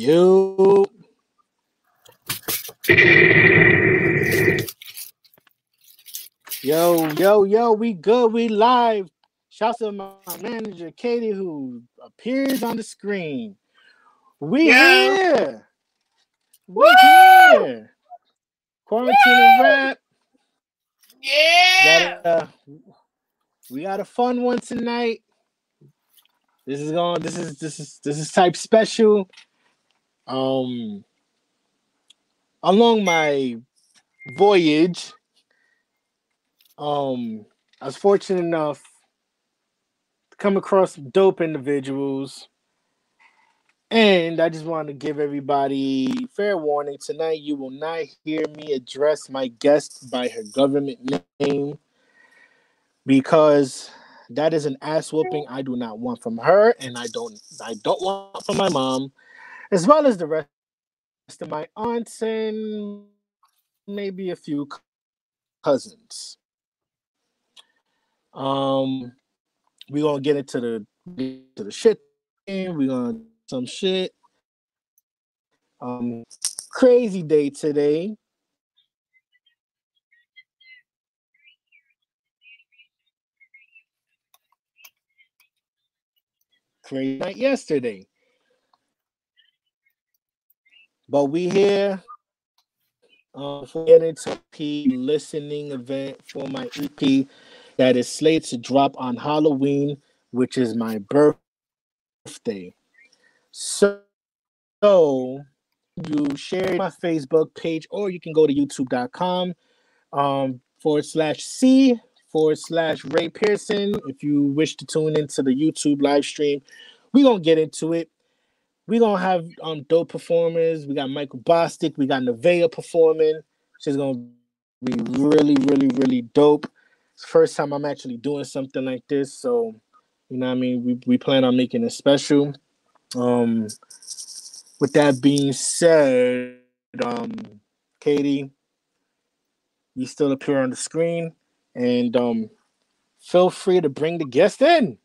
You. Yo, we good, we live. Shouts to my manager, Katie, who appears on the screen. We here. We here. Quarantine and rap. Yeah. We got a fun one tonight. This is type special. Along my voyage, I was fortunate enough to come across some dope individuals. And I just want to give everybody fair warning. Tonight, you will not hear me address my guest by her government name because that is an ass whooping I do not want from her, and I don't want from my mom, as well as the rest of my aunts and maybe a few cousins. We're gonna get into the shit thing. We're gonna do some shit. Crazy day today. Crazy night yesterday. But we here for getting into EP listening event for my EP that is slated to drop on Halloween, which is my birthday. So you share my Facebook page, or you can go to youtube.com /C/Ray Pearson. If you wish to tune into the YouTube live stream, we're gonna get into it. We're gonna have dope performers. We got Michael Bostic, we got Nevaeh performing. She's gonna be really, really, really dope. It's the first time I'm actually doing something like this, so you know what I mean, we plan on making it special. With that being said, Katie, you still appear on the screen, and feel free to bring the guest in.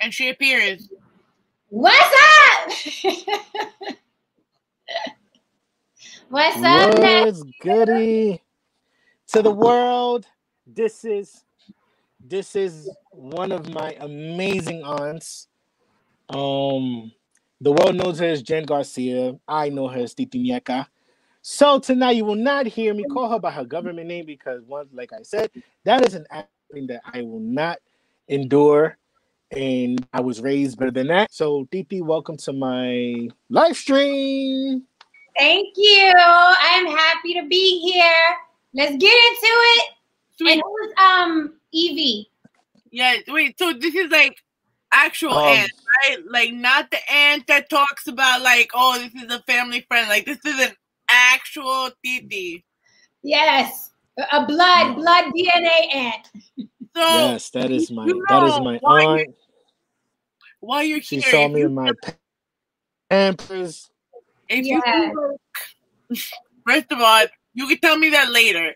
And she appears. What's up? What's up, What's goody to the world? This is one of my amazing aunts. The world knows her as Jen Garcia. I know her as Titi Mieka. So tonight you will not hear me call her by her government name because, once, like I said, that is an acting that I will not endure, and I was raised better than that. So Titi, welcome to my live stream. Thank you. I'm happy to be here. Let's get into it. Sweet. And who's Evie? Yeah, wait, so this is like actual aunt, right? Like not the aunt that talks about like, oh, this is a family friend. Like this is an actual Titi. Yes. A blood DNA aunt. So yes, that is my aunt. While you're she here, saw me in my Pampers. If you first of all, you can tell me that later.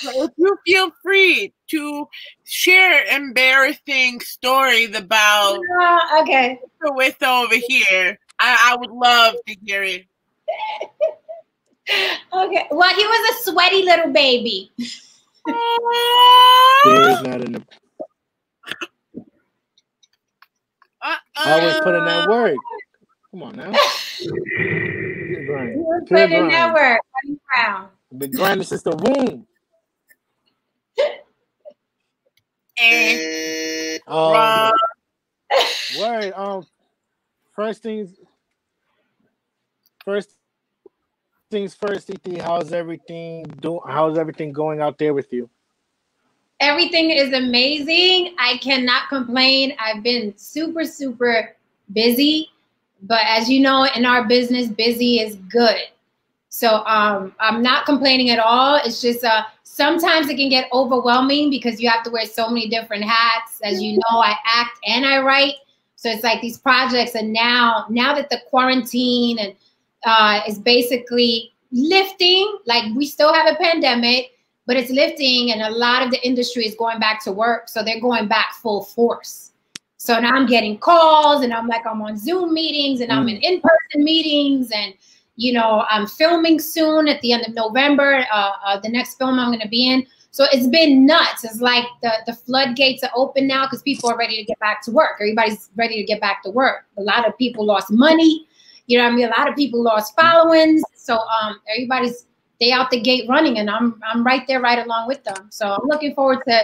But if you feel free to share embarrassing stories about with over here, I would love to hear it. Okay. Well, he was a sweaty little baby. There's not enough. I always put in that work. Come on now. Put in that work. The grind is just the womb. Word. First things first, Titi, how's everything going out there with you? Everything is amazing. I cannot complain. I've been super, super busy. But as you know, in our business, busy is good. So I'm not complaining at all. It's just sometimes it can get overwhelming because you have to wear so many different hats. As you know, I act and I write. So it's like these projects. And now that the quarantine and is basically lifting, like we still have a pandemic, but it's lifting and a lot of the industry is going back to work. So they're going back full force. So now I'm getting calls, and I'm on Zoom meetings, and I'm in-person meetings, and I'm filming soon at the end of November. The next film I'm going to be in. So it's been nuts. It's like the floodgates are open now because people are ready to get back to work. Everybody's ready to get back to work. A lot of people lost money. You know what I mean? A lot of people lost followings. So they out the gate running, and I'm right there, right along with them. So I'm looking forward to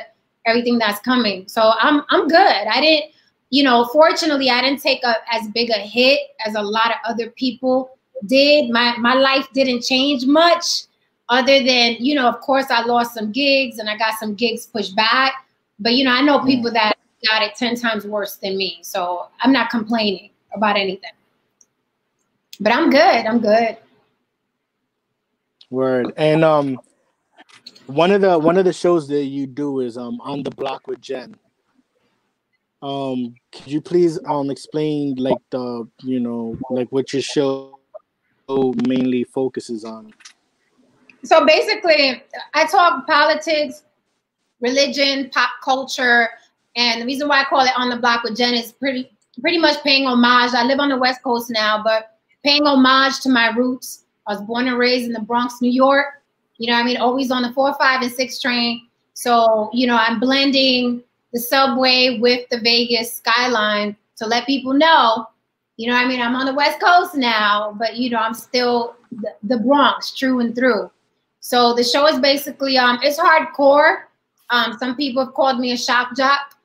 everything that's coming. So I'm good. I didn't. Fortunately, I didn't take as big a hit as a lot of other people did. My life didn't change much, other than, of course, I lost some gigs and I got some gigs pushed back. But, I know people that got it 10 times worse than me. So I'm not complaining about anything. But I'm good. I'm good. Word. And one of the shows that you do is On the Block with Jen. Could you please explain like what your show mainly focuses on? So basically, I talk politics, religion, pop culture, and the reason why I call it On the Block with Jen is pretty much paying homage. I live on the West Coast now, but paying homage to my roots. I was born and raised in the Bronx, New York. You know what I mean? Always on the 4, 5, and 6 train. So, I'm blending the subway with the Vegas skyline to let people know, I'm on the West Coast now, but, I'm still the Bronx, true and through. So the show is basically, it's hardcore. Some people have called me a shock jock.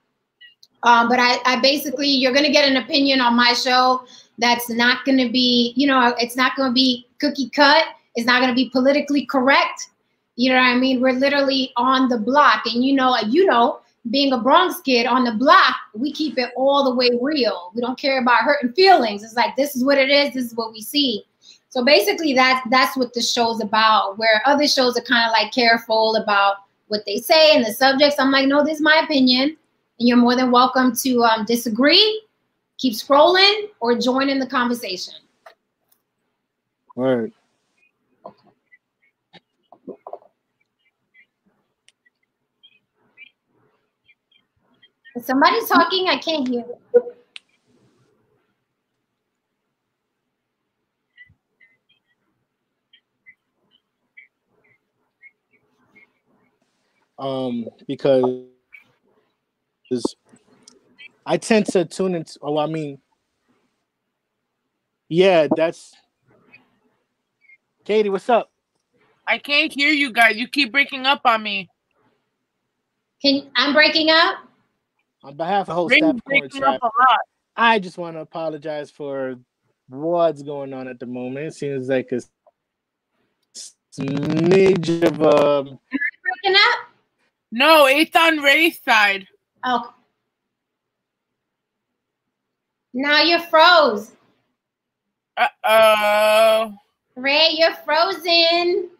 But I basically, you're going to get an opinion on my show that's not going to be, it's not going to be cookie cut. It's not going to be politically correct. You know what I mean? We're literally on the block. And, being a Bronx kid on the block, we keep it all the way real. We don't care about hurting feelings. It's like, this is what it is. This is what we see. So basically, that's what the show's about, where other shows are kind of like careful about what they say and the subjects. I'm like, no, this is my opinion. And you're more than welcome to disagree, keep scrolling, or join in the conversation. Word. Is somebody talking? I can't hear. Because I tend to tune into. Oh, I mean, yeah, that's Katie. What's up? I can't hear you guys. You keep breaking up on me. I'm breaking up? On behalf of the whole staff of Quarantine, I just want to apologize for what's going on at the moment. It seems like a smidge of breaking up? No, it's on Ray's side. Oh. Now you're froze. Uh-oh. Ray, you're frozen.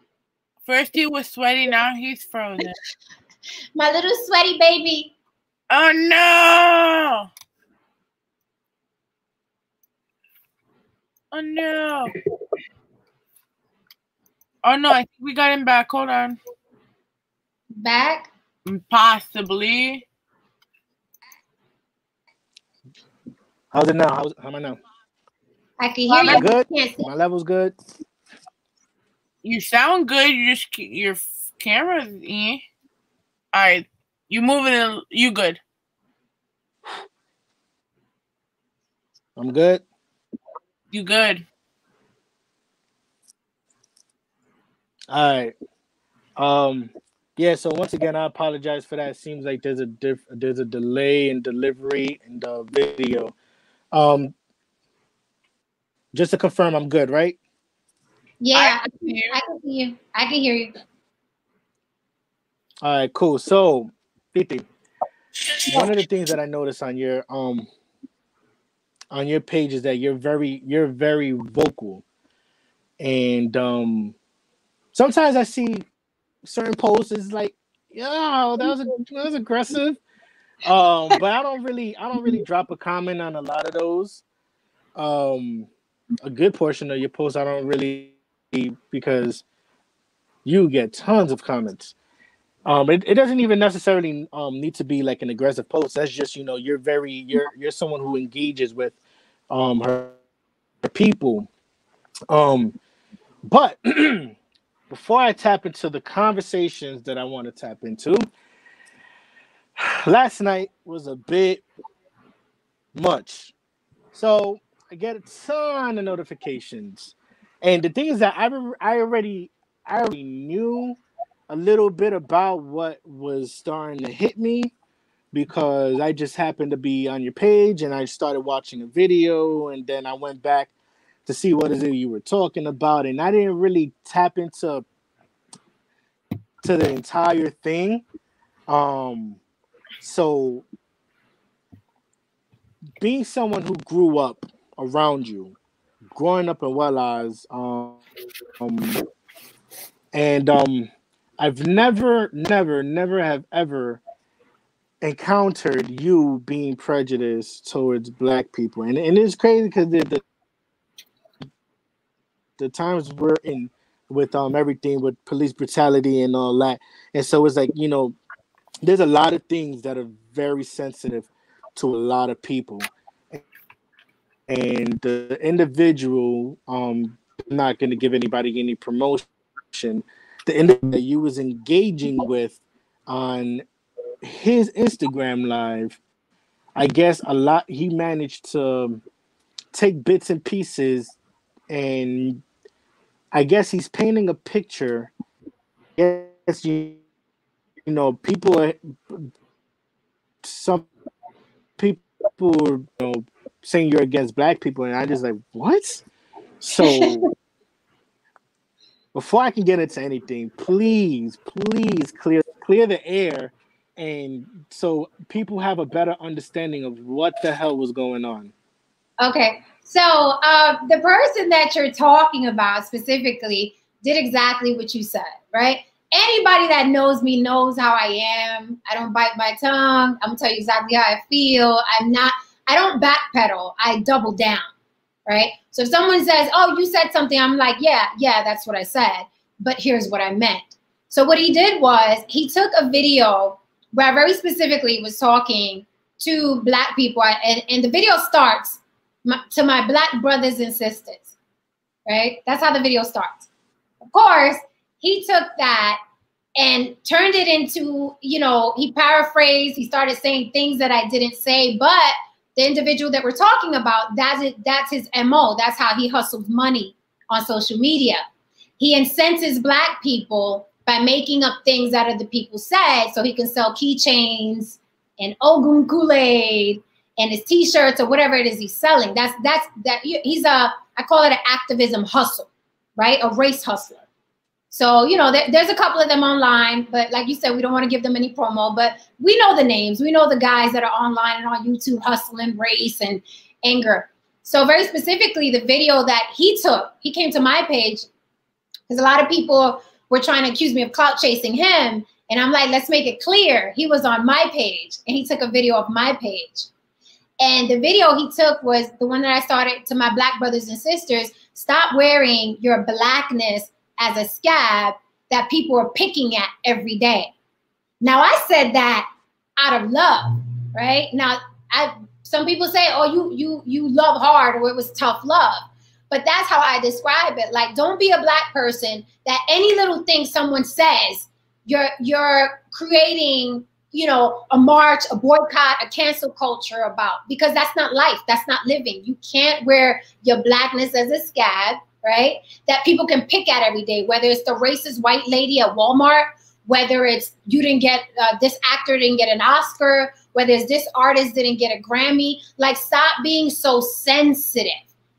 First he was sweaty, now he's frozen. My little sweaty baby. Oh no! Oh no! Oh no, I think we got him back. Hold on. Back? Possibly. How's it now? How am I now? I can hear you. Good. My level's good. You sound good. Your camera's All right, you moving? You good? I'm good. You good? All right. Yeah. So once again, I apologize for that. It seems like there's a delay in delivery in the video. Just to confirm, I'm good, right? Yeah, I can hear you. I can hear you. All right, cool. So, Titi, one of the things that I noticed on your page is that you're very vocal, and sometimes I see certain posts is like, yo, that was aggressive. But I don't really drop a comment on a lot of those. A good portion of your posts I don't really, because you get tons of comments. It doesn't even necessarily need to be like an aggressive post. That's just, you know, you're someone who engages with her people. But before I tap into the conversations that I want to tap into, last night was a bit much. So I get a ton of notifications. And the thing is that I already knew a little bit about what was starting to hit me because I just happened to be on your page and I started watching a video and then I went back to see what is it you were talking about, and I didn't really tap into the entire thing. Um so being someone who grew up around you, growing up in Wellers, and I've never have ever encountered you being prejudiced towards black people, and it's crazy because the times we're in with everything with police brutality and all that, and so it's like, you know, there's a lot of things that are very sensitive to a lot of people, and the individual, I'm not going to give anybody any promotion, the individual that you was engaging with on his Instagram live, I guess a lot, he managed to take bits and pieces, and I guess he's painting a picture. Yes, you know, people are, some people are, you know, saying you're against black people, and I just like, what? So before I can get into anything, please clear the air, and so people have a better understanding of what the hell was going on. Okay, so the person that you're talking about specifically did exactly what you said, right? Anybody that knows me knows how I am. I don't bite my tongue. I'm gonna tell you exactly how I feel. I don't backpedal. I double down, right? So if someone says, oh, you said something, I'm like, yeah, that's what I said, but here's what I meant. So what he did was he took a video where I very specifically was talking to black people, and the video starts to my black brothers and sisters, right? That's how the video starts. Of course, he took that and turned it into, you know, he paraphrased, he started saying things that I didn't say, but the individual that we're talking about, that's his MO. That's how he hustles money on social media. He incenses black people by making up things out of the people said so he can sell keychains and Ogun Kool-Aid and his t-shirts or whatever it is he's selling. He's I call it an activism hustle, right? A race hustler. So, you know, there's a couple of them online, but like you said, we don't want to give them any promo, but we know the names. We know the guys that are online and on YouTube hustling race and anger. So very specifically, the video that he took, he came to my page because a lot of people were trying to accuse me of clout chasing him. And I'm like, let's make it clear. He was on my page and he took a video of my page. And the video he took was the one that I started to my black brothers and sisters: stop wearing your blackness as a scab that people are picking at every day. Now, I said that out of love, right? Now, some people say, oh, you love hard, or it was tough love. But that's how I describe it. Like, don't be a black person that any little thing someone says, you're creating, you know, a march, a boycott, a cancel culture about, because that's not life. That's not living. You can't wear your blackness as a scab, right? That people can pick at every day, whether it's the racist white lady at Walmart, whether it's you didn't get, this actor didn't get an Oscar, whether it's this artist didn't get a Grammy. Like, stop being so sensitive,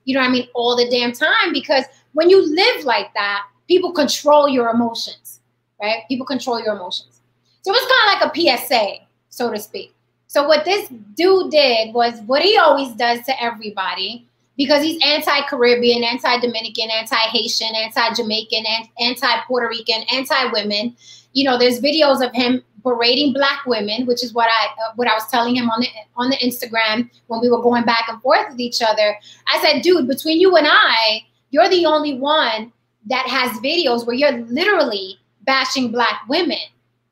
you know what I mean, all the damn time, because when you live like that, people control your emotions, right? People control your emotions. So it was kind of like a PSA, so to speak. So what this dude did was what he always does to everybody, because he's anti-Caribbean, anti-Dominican, anti-Haitian, anti-Jamaican, anti-Puerto Rican, anti-women. You know, there's videos of him berating black women, which is what I was telling him on the Instagram when we were going back and forth with each other. I said, dude, between you and I, you're the only one that has videos where you're literally bashing black women.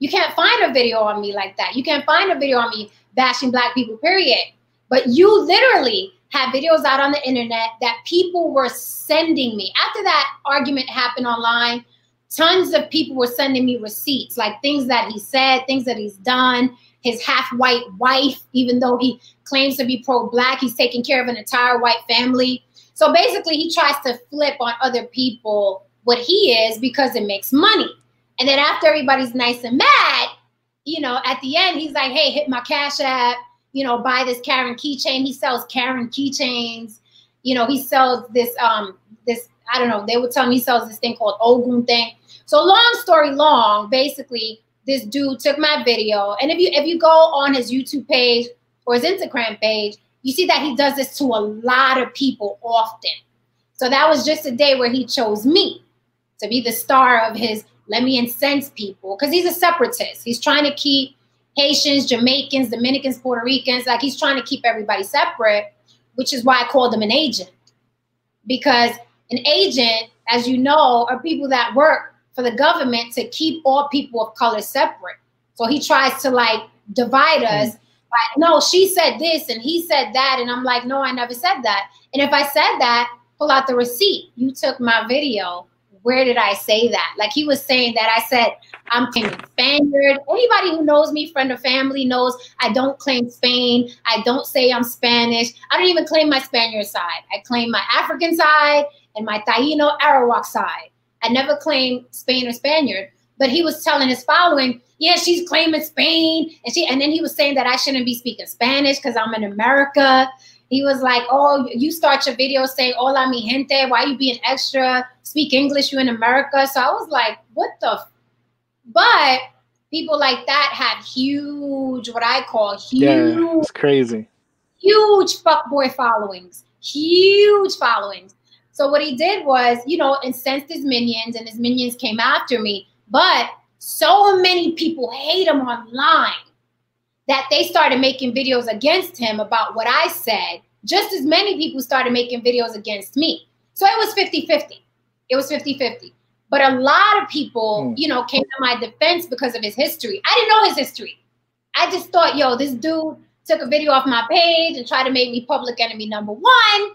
You can't find a video on me like that. You can't find a video on me bashing Black people, period. But you literally have videos out on the internet that people were sending me. After that argument happened online, tons of people were sending me receipts, like things that he said, things that he's done, his half-white wife, even though he claims to be pro-Black, he's taking care of an entire white family. So basically, he tries to flip on other people what he is because it makes money. And then after everybody's nice and mad, you know, at the end, he's like, hey, hit my Cash App, you know, buy this Karen keychain. He sells Karen keychains. You know, he sells this, I don't know, they would tell me he sells this thing called Ogun thing. So long story long, basically, this dude took my video. And if you go on his YouTube page or his Instagram page, you see that he does this to a lot of people often. So that was just a day where he chose me to be the star of his let me incense people, because he's a separatist. He's trying to keep Haitians, Jamaicans, Dominicans, Puerto Ricans, like he's trying to keep everybody separate, which is why I called him an agent. Because an agent, as you know, are people that work for the government to keep all people of color separate. So he tries to like divide us. Like, no, she said this and he said that. And I'm like, no, I never said that. And if I said that, pull out the receipt. You took my video. Where did I say that? Like he was saying that I said, I'm claiming Spaniard. Anybody who knows me, friend or family, knows I don't claim Spain. I don't say I'm Spanish. I don't even claim my Spaniard side. I claim my African side and my Taino Arawak side. I never claim Spain or Spaniard. But he was telling his following, yeah, she's claiming Spain. And then he was saying that I shouldn't be speaking Spanish because I'm in America. He was like, oh, you start your video saying, hola, mi gente. Why you being extra? Speak English, you in America. So I was like, what the? But people like that have huge, what I call huge. Yeah, it's crazy. Huge fuckboy followings. Huge followings. So what he did was, you know, incensed his minions, and his minions came after me. But so many people hate him online that they started making videos against him about what I said. Just as many people started making videos against me. So it was 50-50. It was 50-50. But a lot of people, you know, came to my defense because of his history. I didn't know his history. I just thought, yo, this dude took a video off my page and tried to make me public enemy number one,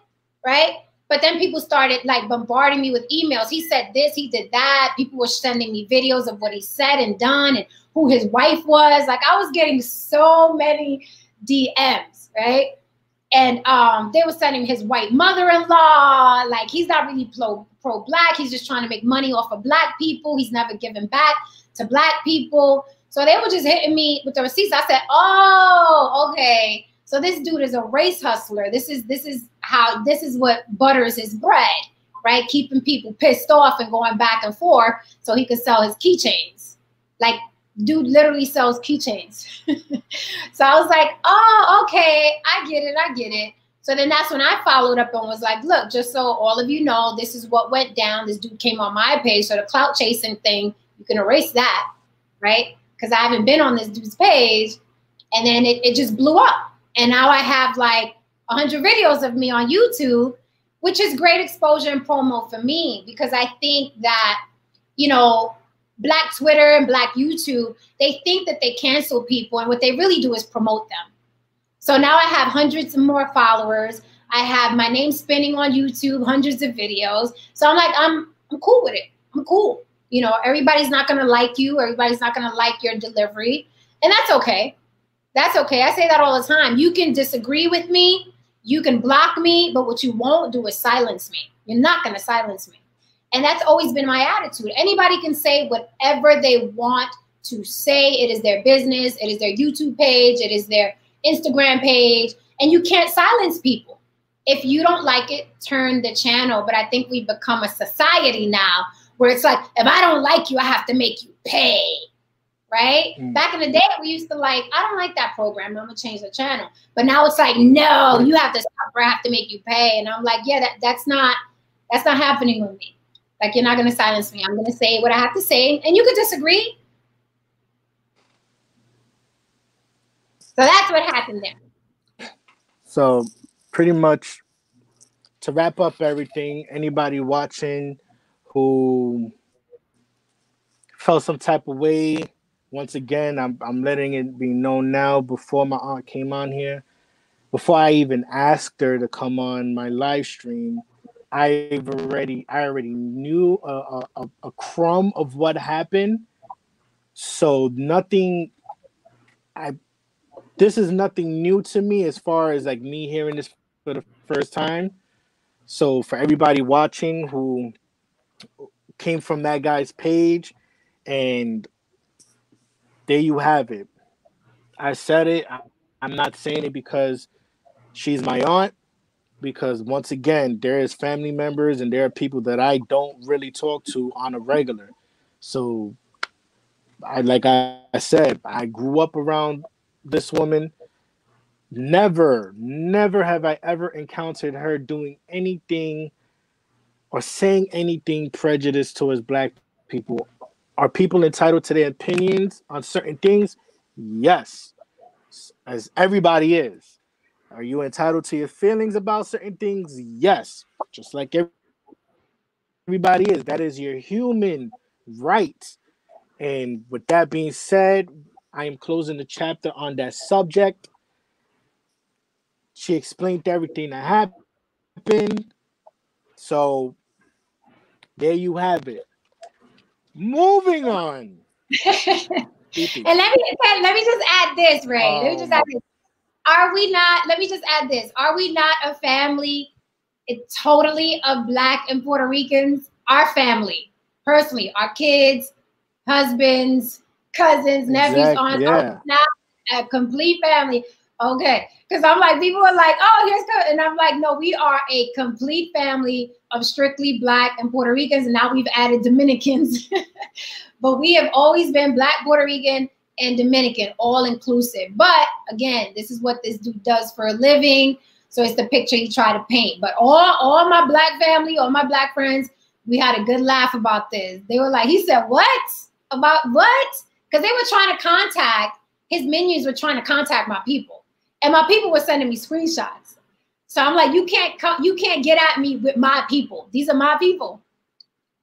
right? But then people started like bombarding me with emails. He said this, he did that. People were sending me videos of what he said and done and who his wife was. Like I was getting so many DMs, right? And they were sending his white mother-in-law. Like he's not really pro-Black. He's just trying to make money off of Black people. He's never given back to Black people. So they were just hitting me with the receipts. I said, oh, okay. So this dude is a race hustler. This is what butters his bread, right? Keeping people pissed off and going back and forth so he could sell his keychains. Like, dude literally sells keychains. So I was like, oh, okay, I get it. So then that's when I followed up and was like, look, just so all of you know, this is what went down. This dude came on my page. So the clout chasing thing, you can erase that, right? Because I haven't been on this dude's page. And then it just blew up. And now I have like 100 videos of me on YouTube, which is great exposure and promo for me, because I think that, you know, Black Twitter and Black YouTube, they think that they cancel people, and what they really do is promote them. So now I have hundreds of more followers. I have my name spinning on YouTube, hundreds of videos. So I'm like, I'm cool with it. I'm cool. You know, everybody's not going to like you. Everybody's not going to like your delivery. And that's okay. That's okay. I say that all the time. You can disagree with me. You can block me. But what you won't do is silence me. You're not going to silence me. And that's always been my attitude. Anybody can say whatever they want to say. It is their business. It is their YouTube page. It is their Instagram page. And you can't silence people. If you don't like it, turn the channel. But I think we've become a society now where it's like, if I don't like you, I have to make you pay. Right? Back in the day, we used to like, I don't like that program. I'm going to change the channel. But now it's like, no, you have to stop or I have to make you pay. And I'm like, yeah, that's not happening with me. Like, you're not going to silence me. I'm going to say what I have to say. And you could disagree. So that's what happened there. So pretty much to wrap up everything, anybody watching who felt some type of way, once again, I'm letting it be known now before my aunt came on here. Before I even asked her to come on my live stream, I already knew a crumb of what happened. So nothing I this is nothing new to me as far as like me hearing this for the first time. So for everybody watching who came from that guy's page, and there you have it. I said it. I'm not saying it because she's my aunt, because once again, there is family members and there are people that I don't really talk to on a regular. So like I said, I grew up around this woman. Never have I ever encountered her doing anything or saying anything prejudiced towards black people. Are people entitled to their opinions on certain things? Yes, as everybody is. Are you entitled to your feelings about certain things? Yes, just like everybody is. That is your human right. And with that being said, I am closing the chapter on that subject. She explained everything that happened. So there you have it. Moving on. Titi. And let me just add this, Ray. Let me just add this. Are we not? Let me just add this. Are we not a family totally of Black and Puerto Ricans? Our family, personally, our kids, husbands, cousins, nephews, aunts, not a complete family. Okay, because I'm like, people are like, oh, and I'm like, no, we are a complete family of strictly Black and Puerto Ricans, and now we've added Dominicans. But we have always been Black, Puerto Rican, and Dominican, all inclusive. But again, this is what this dude does for a living. So it's the picture he tried to paint. But all my Black family, all my Black friends, we had a good laugh about this. They were like, he said, what? About what? Because they were trying to contact, his minions were trying to contact my people. And my people were sending me screenshots. So I'm like, you can't get at me with my people. These are my people,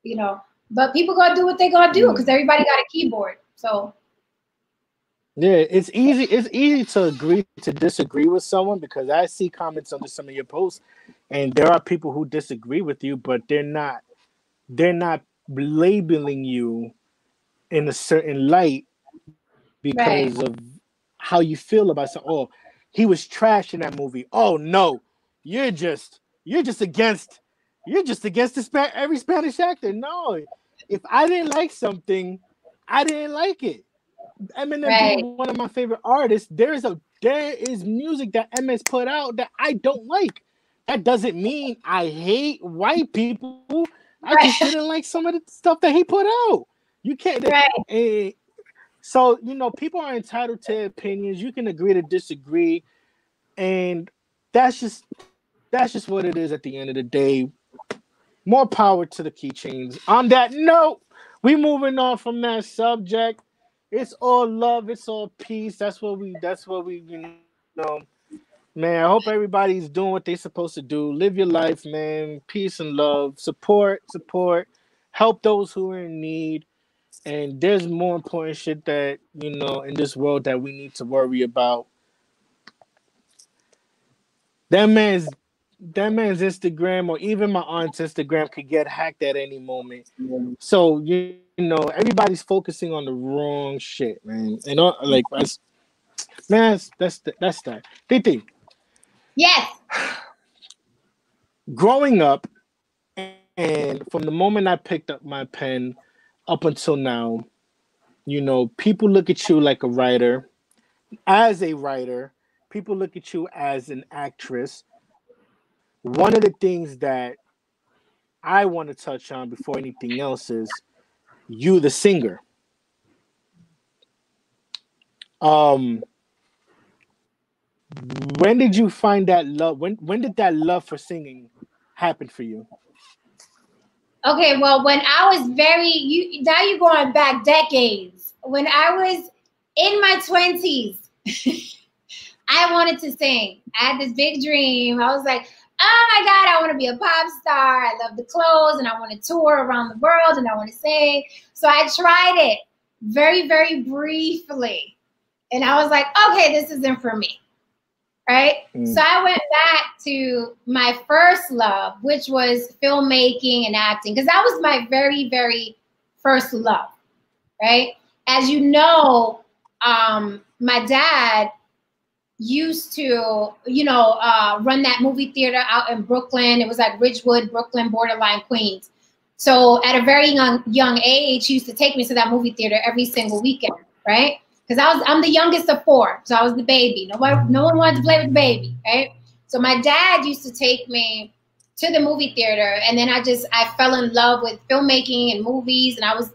you know. But people gonna do what they gonna do because everybody got a keyboard. So yeah, it's easy. It's easy to agree to disagree with someone because I see comments under some of your posts, and there are people who disagree with you, but they're not labeling you in a certain light because of how you feel about something. Oh, he was trash in that movie. Oh no, you're just against every Spanish actor. No, if I didn't like something, I didn't like it. Eminem being one of my favorite artists, there is music that MS put out that I don't like. That doesn't mean I hate white people. I just didn't like some of the stuff that he put out. You can't. So people are entitled to opinions. You can agree to disagree, and that's just what it is at the end of the day. More power to the keychains. On that note, we moving on from that subject. It's all love. It's all peace. That's what we. Man, I hope everybody's doing what they're supposed to do. Live your life, man. Peace and love. Support. Help those who are in need. And there's more important shit that, in this world that we need to worry about. That man's Instagram or even my aunt's Instagram could get hacked at any moment. So, everybody's focusing on the wrong shit, man. And that's that. Titi. Yes. Growing up, and from the moment I picked up my pen up until now, people look at you like a writer. As a writer, people look at you as an actress. One of the things that I want to touch on before anything else is you, the singer. When did you find that love? When did that love for singing happen for you? Okay, well, when I was now you're going back decades. When I was in my 20s, I wanted to sing. I had this big dream. I was like, oh my God, I want to be a pop star. I love the clothes and I want to tour around the world and I want to sing. So I tried it. very, very briefly. And I was like, okay, this isn't for me. Right? So I went back to my first love, which was filmmaking and acting, because that was my very, very first love. Right? As you know, my dad used to, run that movie theater out in Brooklyn. It was like Ridgewood, Brooklyn, borderline Queens. So at a very young age, he used to take me to that movie theater every single weekend, right? Because I'm the youngest of four, so I was the baby. No one wanted to play with the baby, right? So my dad used to take me to the movie theater, and then I fell in love with filmmaking and movies, and I was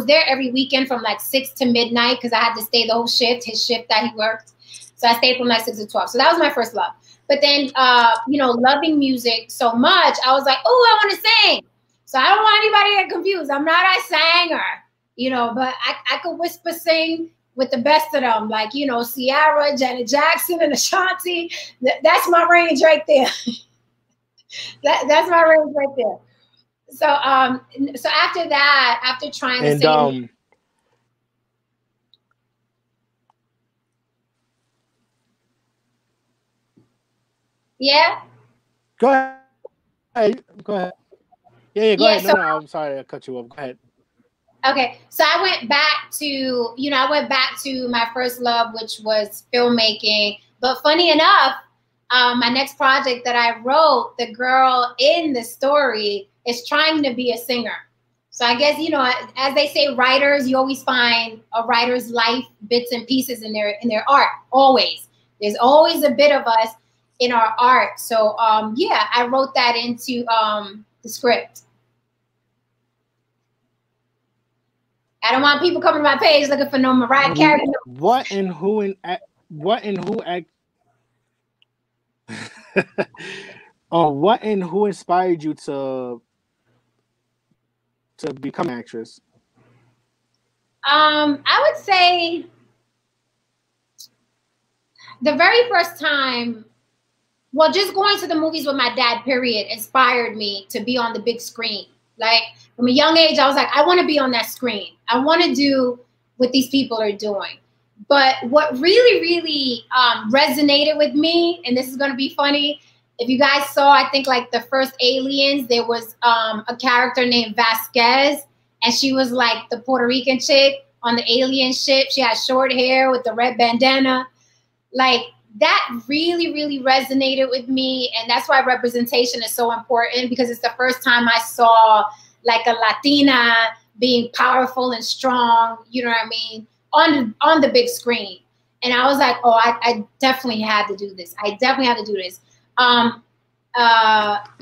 there every weekend from like 6 to midnight because I had to stay the whole shift, his shift that he worked. So I stayed from like 6 to 12. So that was my first love. But then, loving music so much, I was like, oh, I want to sing. So I don't want anybody to get confused. I'm not a singer, but I could whisper sing with the best of them, like, Ciara, Janet Jackson, and Ashanti. That's my range right there. That's my range right there. So after that, after trying to sing. Yeah? Go ahead. Go ahead. Yeah, go ahead. No, I'm sorry I cut you off. Go ahead. Okay, so I went back to my first love, which was filmmaking. But funny enough, my next project that I wrote, the girl in the story is trying to be a singer. So I guess, as they say, writers, you always find a writer's life, bits and pieces in their art, always. There's always a bit of us in our art. So, I wrote that into the script. I don't want people coming to my page looking for no Mariah Carey. What and who inspired you to become an actress? I would say the very first time, just going to the movies with my dad, period, inspired me to be on the big screen. Like, from a young age, I was like, I want to be on that screen. I want to do what these people are doing. But what really, really resonated with me, and this is going to be funny, if you guys saw, I think, like, the first Aliens, there was a character named Vasquez, and she was like the Puerto Rican chick on the alien ship. She had short hair with the red bandana. Like, that really, really resonated with me. And that's why representation is so important, because it's the first time I saw like a Latina being powerful and strong, you know what I mean, on the big screen. And I was like, oh, I definitely had to do this. I definitely had to do this.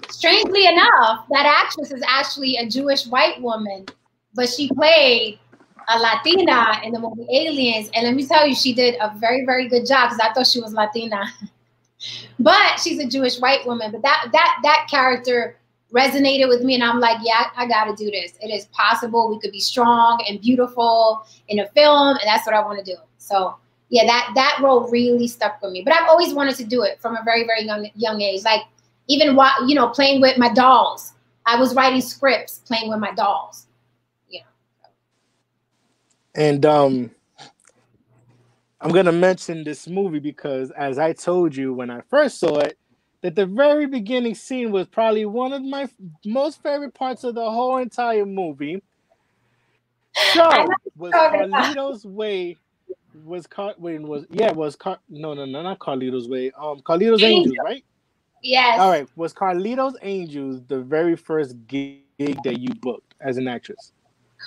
Strangely enough, that actress is actually a Jewish white woman, but she played a Latina in the movie Aliens, and let me tell you, she did a very, very good job, because I thought she was Latina, but she's a Jewish white woman. But that character resonated with me, and I'm like, yeah, I got to do this. It is possible. We could be strong and beautiful in a film, and that's what I want to do. So yeah, that role really stuck with me. But I've always wanted to do it from a very, very young age. Like, even playing with my dolls. I was writing scripts, playing with my dolls. And I'm going to mention this movie because, as I told you when I first saw it, that the very beginning scene was probably one of my most favorite parts of the whole entire movie. So, was Carlito's Way... not Carlito's Way. Carlito's Angels, right? Yes. All right. Was Carlito's Angels the very first gig that you booked as an actress?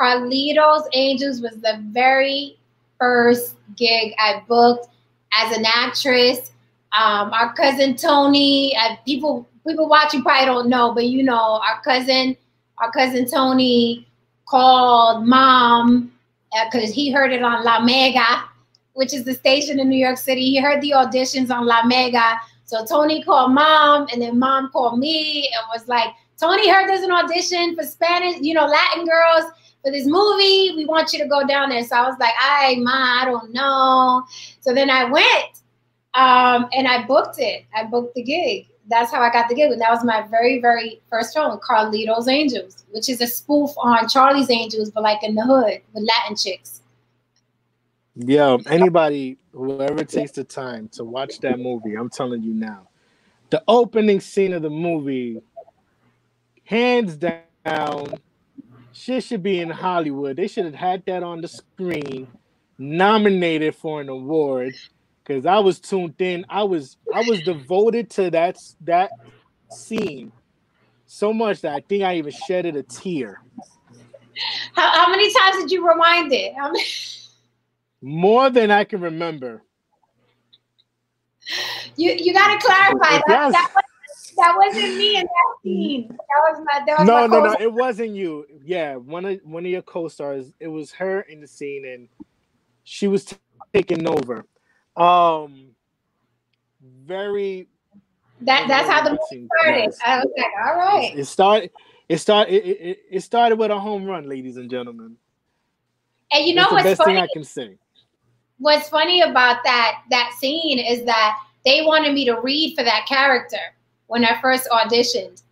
Carlito's Angels was the very first gig I booked as an actress. Our cousin Tony, people watching probably don't know, but our cousin Tony called Mom because he heard it on La Mega, which is the station in New York City. He heard the auditions on La Mega. So Tony called Mom, and then Mom called me and was like, Tony heard there's an audition for Spanish, Latin girls for this movie. We want you to go down there. So I was like, Ma, I don't know. So then I went and I booked it. I booked the gig. That's how I got the gig. And that was my very, very first film, Carlito's Angels, which is a spoof on Charlie's Angels, but like in the hood with Latin chicks. Yo, anybody, whoever takes the time to watch that movie, I'm telling you now, the opening scene of the movie, hands down, shit should be in Hollywood. They should have had that on the screen, nominated for an award. Because I was tuned in, I was devoted to that scene so much that I think I even shedded a tear. How many times did you rewind it? More than I can remember. You got to clarify Yes. that wasn't me in that scene. That was No, my no, no. It wasn't you. Yeah, one of your co-stars. It was her in the scene, and she was taking over. Very. That's how the movie started. I was like, all right. It started with a home run, ladies and gentlemen. And you know That's the best thing I can say. What's funny about that scene is that they wanted me to read for that character when I first auditioned.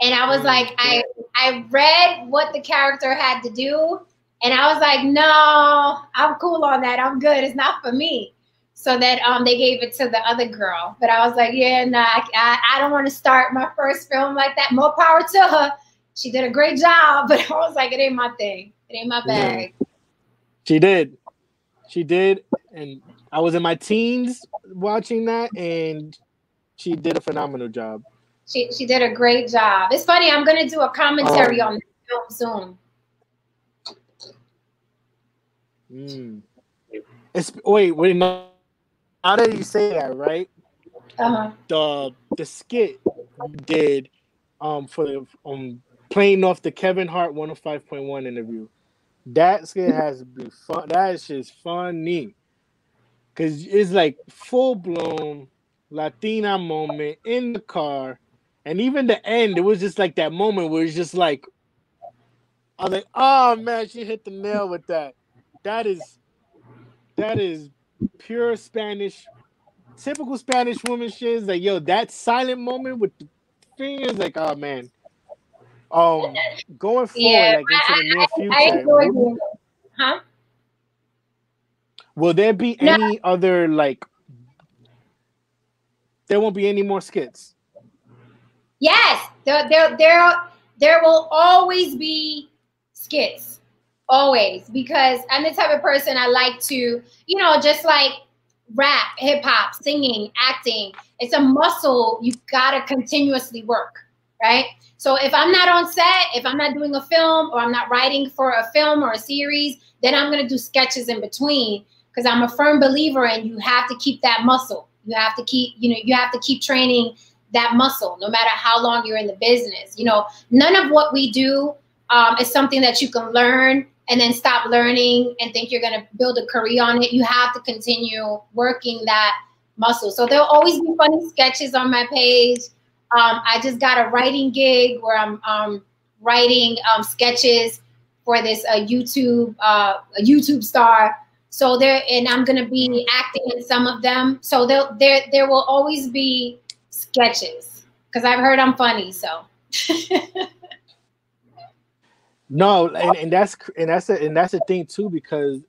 And I was like, I read what the character had to do. And I was like, no, I'm cool on that. I'm good. It's not for me. So that they gave it to the other girl. But I was like, yeah, nah, I don't want to start my first film like that. More power to her. She did a great job. But I was like, it ain't my thing. It ain't my bag. Yeah. She did. She did. And I was in my teens watching that, and she did a phenomenal job. She did a great job. It's funny. I'm going to do a commentary on the film soon. Wait, now that you say that, right? The skit you did for the playing off the Kevin Hart 105.1 interview. That skit has been fun. That is just funny. Cause it's like full blown Latina moment in the car. And even the end, it was just like that moment where it's just like, I was like, oh man, she hit the nail with that. That is pure Spanish, typical Spanish woman shit. It's like, yo, that silent moment with the fingers, like, oh man. Going forward, like into the near future. Huh? Will there be any other, like, there won't be any more skits? Yes, there will always be skits, always, because I'm the type of person I like to, just like rap, hip hop, singing, acting. It's a muscle you gotta continuously work, right? So if I'm not on set, if I'm not doing a film, or I'm not writing for a film or a series, then I'm gonna do sketches in between, because I'm a firm believer in you have to keep that muscle. You have to keep, you have to keep training that muscle, no matter how long you're in the business. None of what we do is something that you can learn and then stop learning and think you're going to build a career on it. You have to continue working that muscle. So there'll always be funny sketches on my page. I just got a writing gig where I'm writing sketches for this YouTube star. So and I'm going to be acting in some of them. So there will always be sketches, because I've heard I'm funny. So no, and that's the thing too, because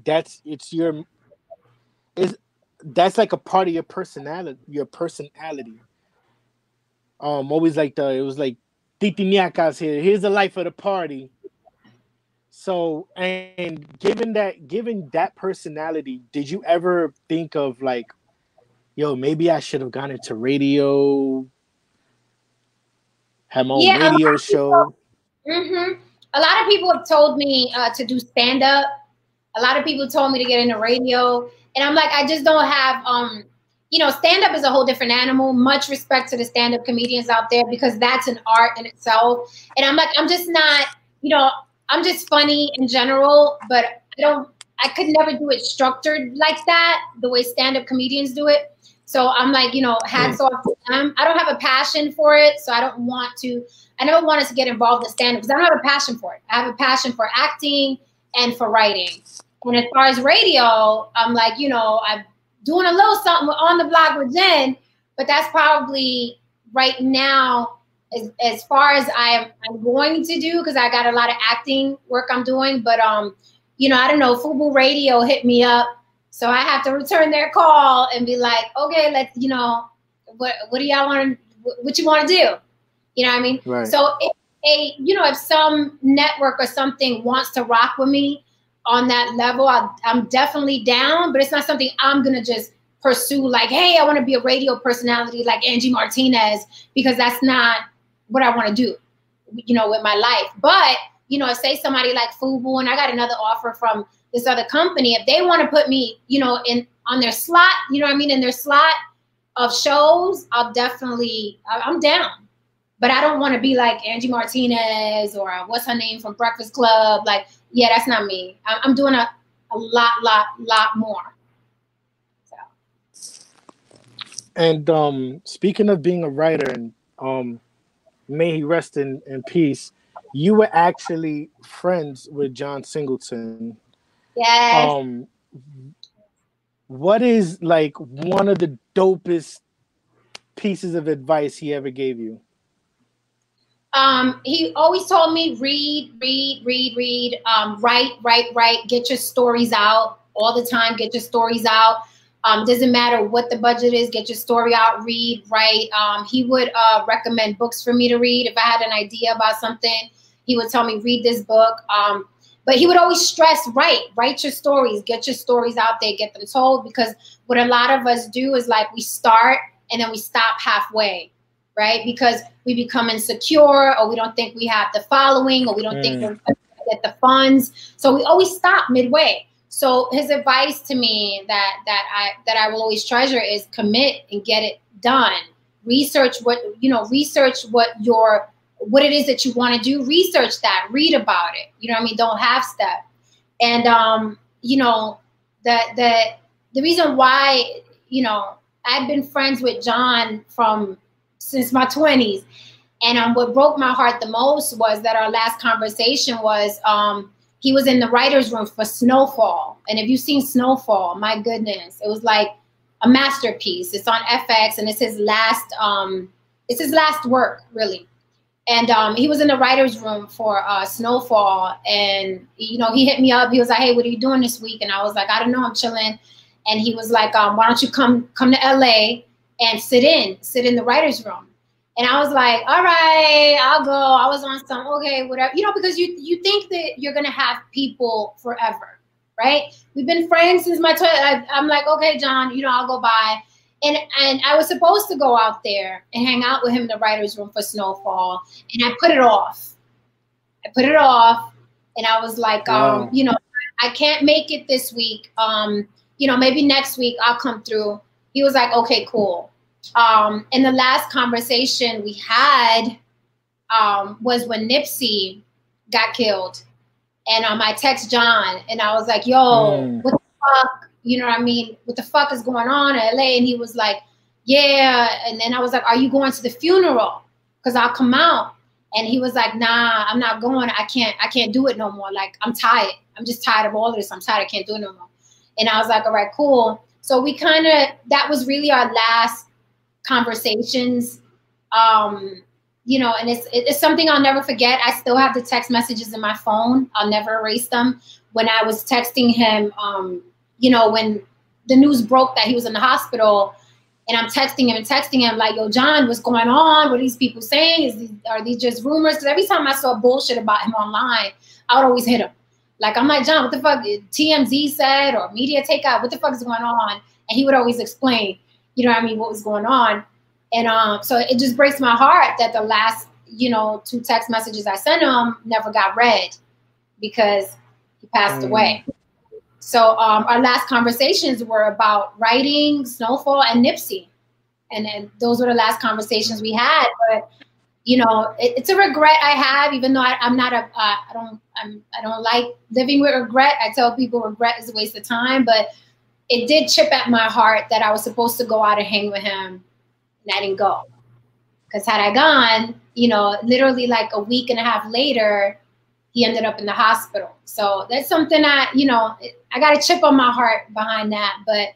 that's like a part of your personality. Always like it was like Titi Niacas here. Here's the life of the party. So, and given that personality, did you ever think of like, yo, maybe I should have gone into radio, have my own radio show? A lot of people have told me to do stand-up. A lot of people told me to get into radio. And I'm like, I just don't have, stand-up is a whole different animal. Much respect to the stand-up comedians out there, because that's an art in itself. And I'm like, I'm just not, I'm just funny in general, but I could never do it structured like that, the way stand-up comedians do it. So I'm like, hats off to them. I don't have a passion for it, so I never want us to get involved in stand-up, because I don't have a passion for it. I have a passion for acting and for writing. And as far as radio, I'm like, I'm doing a little something on the block with Jen, but that's probably right now as far as I'm going to do, because I got a lot of acting work I'm doing. But I don't know, Fubu Radio hit me up So I have to return their call and be like, okay, let's, what do y'all want? What you want to do? You know what I mean? Right. So if some network or something wants to rock with me on that level, I'm definitely down. But it's not something I'm gonna just pursue. Like, hey, I want to be a radio personality like Angie Martinez, because that's not what I want to do, with my life. But say somebody like Fubu, and I got another offer from this other company, if they want to put me, on their slot, in their slot of shows, I'm down. But I don't want to be like Angie Martinez or what's her name from Breakfast Club. Like, yeah, that's not me. I'm doing a lot more. So. And speaking of being a writer, and may he rest in peace, you were actually friends with John Singleton. Yes. What is like one of the dopest pieces of advice he ever gave you? He always told me, read, write, get your stories out all the time. Get your stories out. Doesn't matter what the budget is, get your story out, read, write. He would recommend books for me to read. If I had an idea about something, he would tell me, read this book. But he would always stress, write your stories, get your stories out there, get them told, because what a lot of us do is like we start and then we stop halfway, right? Because we become insecure, or we don't think we have the following, or we don't think we're going to get the funds. So we always stop midway. So his advice to me that I will always treasure is commit and get it done. Research what it is that you want to do. Research that, read about it. You know what I mean? Don't half step. And the reason why, I've been friends with John since my 20s. And what broke my heart the most was that our last conversation was he was in the writer's room for Snowfall. And if you've seen Snowfall, my goodness, it was like a masterpiece. It's on FX, and it's his last work, really. And he was in the writer's room for Snowfall, and he hit me up. He was like, "Hey, what are you doing this week?" And I was like, "I don't know, I'm chilling." And he was like, "Why don't you come to LA and sit in the writer's room?" And I was like, "All right, I'll go." I was on some, okay, whatever, because you think that you're gonna have people forever, right? We've been friends since my 20s. I'm like, okay, John, I'll go by. And I was supposed to go out there and hang out with him in the writer's room for Snowfall. And I put it off. And I was like, wow. I can't make it this week. Maybe next week I'll come through. He was like, okay, cool. And the last conversation we had was when Nipsey got killed. And I text John and I was like, yo, what the fuck? You know what I mean? What the fuck is going on in LA? And he was like, yeah. And then I was like, are you going to the funeral? Because I'll come out. And he was like, nah, I'm not going. I can't do it no more. Like, I'm tired. I'm just tired of all of this. I'm tired. I can't do it no more. And I was like, all right, cool. So we that was really our last conversations. And it's something I'll never forget. I still have the text messages in my phone. I'll never erase them. When I was texting him, when the news broke that he was in the hospital, and I'm texting him like, yo, John, what's going on? What are these people saying? Are these just rumors? Because every time I saw bullshit about him online, I would always hit him. Like, I'm like, John, what the fuck TMZ said or media takeout? What the fuck is going on? And he would always explain, what was going on. And so it just breaks my heart that the last, 2 text messages I sent him never got read because he passed away. So our last conversations were about writing, Snowfall, and Nipsey. And those were the last conversations we had. But, it's a regret I have, even though I'm not I don't like living with regret. I tell people regret is a waste of time, but it did chip at my heart that I was supposed to go out and hang with him, and I didn't go. Because had I gone, literally like a week and a half later, he ended up in the hospital. So that's something I got a chip on my heart behind that. But,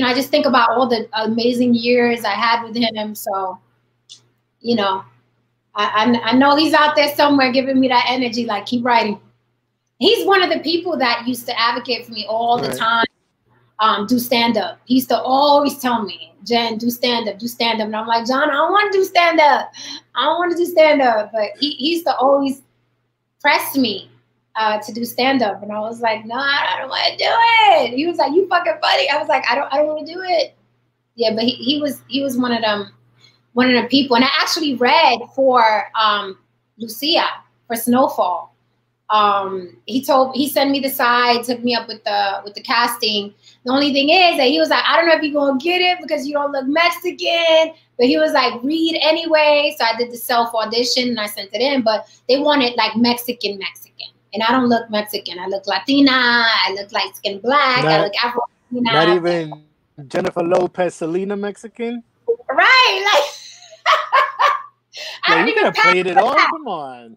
I just think about all the amazing years I had with him. So, I know he's out there somewhere giving me that energy, like, keep writing. He's one of the people that used to advocate for me all the time. do stand up. He used to always tell me, Jen, do stand up, do stand up. And I'm like, John, I don't want to do stand up. I don't want to do stand up. But he used to always press me to do stand up. And I was like, no, I don't want to do it. He was like, you fucking funny. I was like, I don't want to do it. Yeah, but he was one of the people. And I actually read for Lucia for Snowfall. He sent me the side, took me up with the casting. The only thing is that he was like, I don't know if you're gonna get it because you don't look Mexican, but he was like, read anyway. So I did the self audition and I sent it in, but they wanted like Mexican, and I don't look Mexican. I look Latina. I look light skin black. I look Afro. Not even Jennifer Lopez, Selena Mexican. Right, like. I don't even played it all. Come on.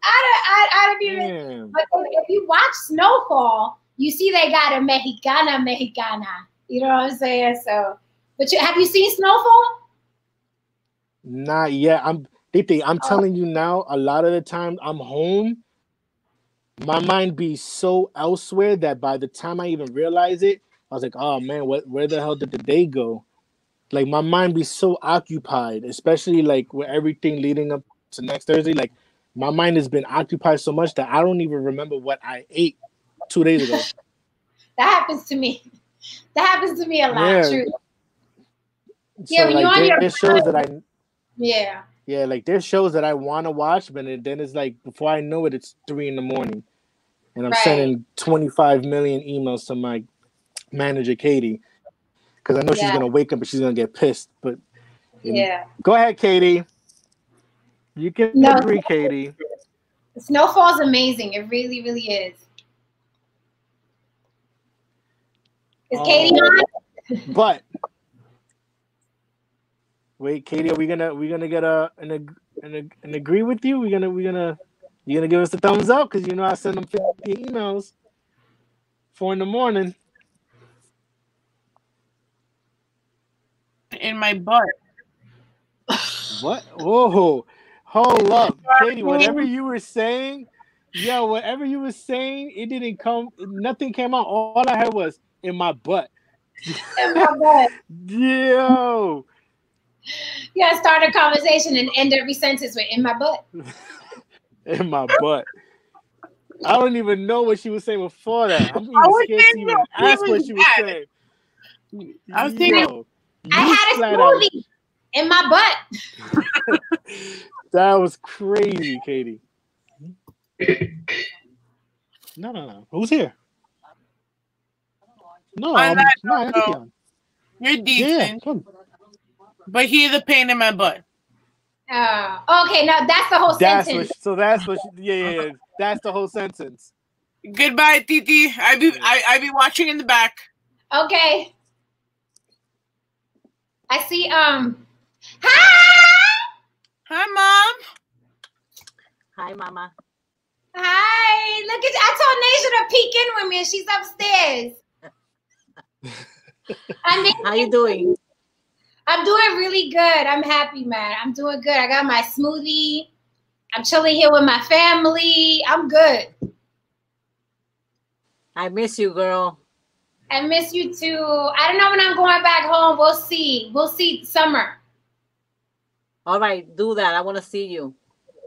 I don't even. Damn. But if you watch Snowfall, you see they got a Mexicana. You know what I'm saying? So, but have you seen Snowfall? Not yet. I'm telling you now. A lot of the time I'm home, my mind be so elsewhere that by the time I even realize it, I was like, oh man, where the hell did the day go? Like my mind be so occupied, especially like with everything leading up to next Thursday. Like my mind has been occupied so much that I don't even remember what I ate 2 days ago. That happens to me. That happens to me a lot. Yeah. True. So, yeah, when you're on your shows that I. Yeah. Yeah, like there's shows that I want to watch, but then it's like before I know it, it's 3 a.m. and I'm sending 25 million emails to my manager Katie because I know she's gonna wake up and she's gonna get pissed. But go ahead, Katie. You can agree, Katie. Snowfall's amazing. It really, really is. Is Katie on? But wait, Katie, are we gonna get an agree with you? You gonna give us the thumbs up because you know I send them 50 emails 4 a.m. In my butt. What? Whoa! Hold up, Katie. Whatever you were saying, it didn't come. Nothing came out. All I had was in my butt. In my butt. Yo. You gotta start a conversation and end every sentence with "in my butt." In my butt. I don't even know what she was saying before that. I'm even scared to even ask what she was saying. I was thinking. I had a smoothie in my butt. That was crazy, Katie. No. Who's here? No, you're decent. Yeah, but he's a pain in my butt. Okay, now that's the whole sentence. That's the whole sentence. Goodbye, Titi. I be watching in the back. Okay. I see. Hi. Hi, Mom. Hi, Mama. Hi. Look at I told Nasia to peek in with me, and she's upstairs. How you doing? I'm doing really good. I'm happy, man. I'm doing good. I got my smoothie. I'm chilling here with my family. I'm good. I miss you, girl. I miss you too. I don't know when I'm going back home. We'll see. We'll see summer. All right, do that. I want to see you.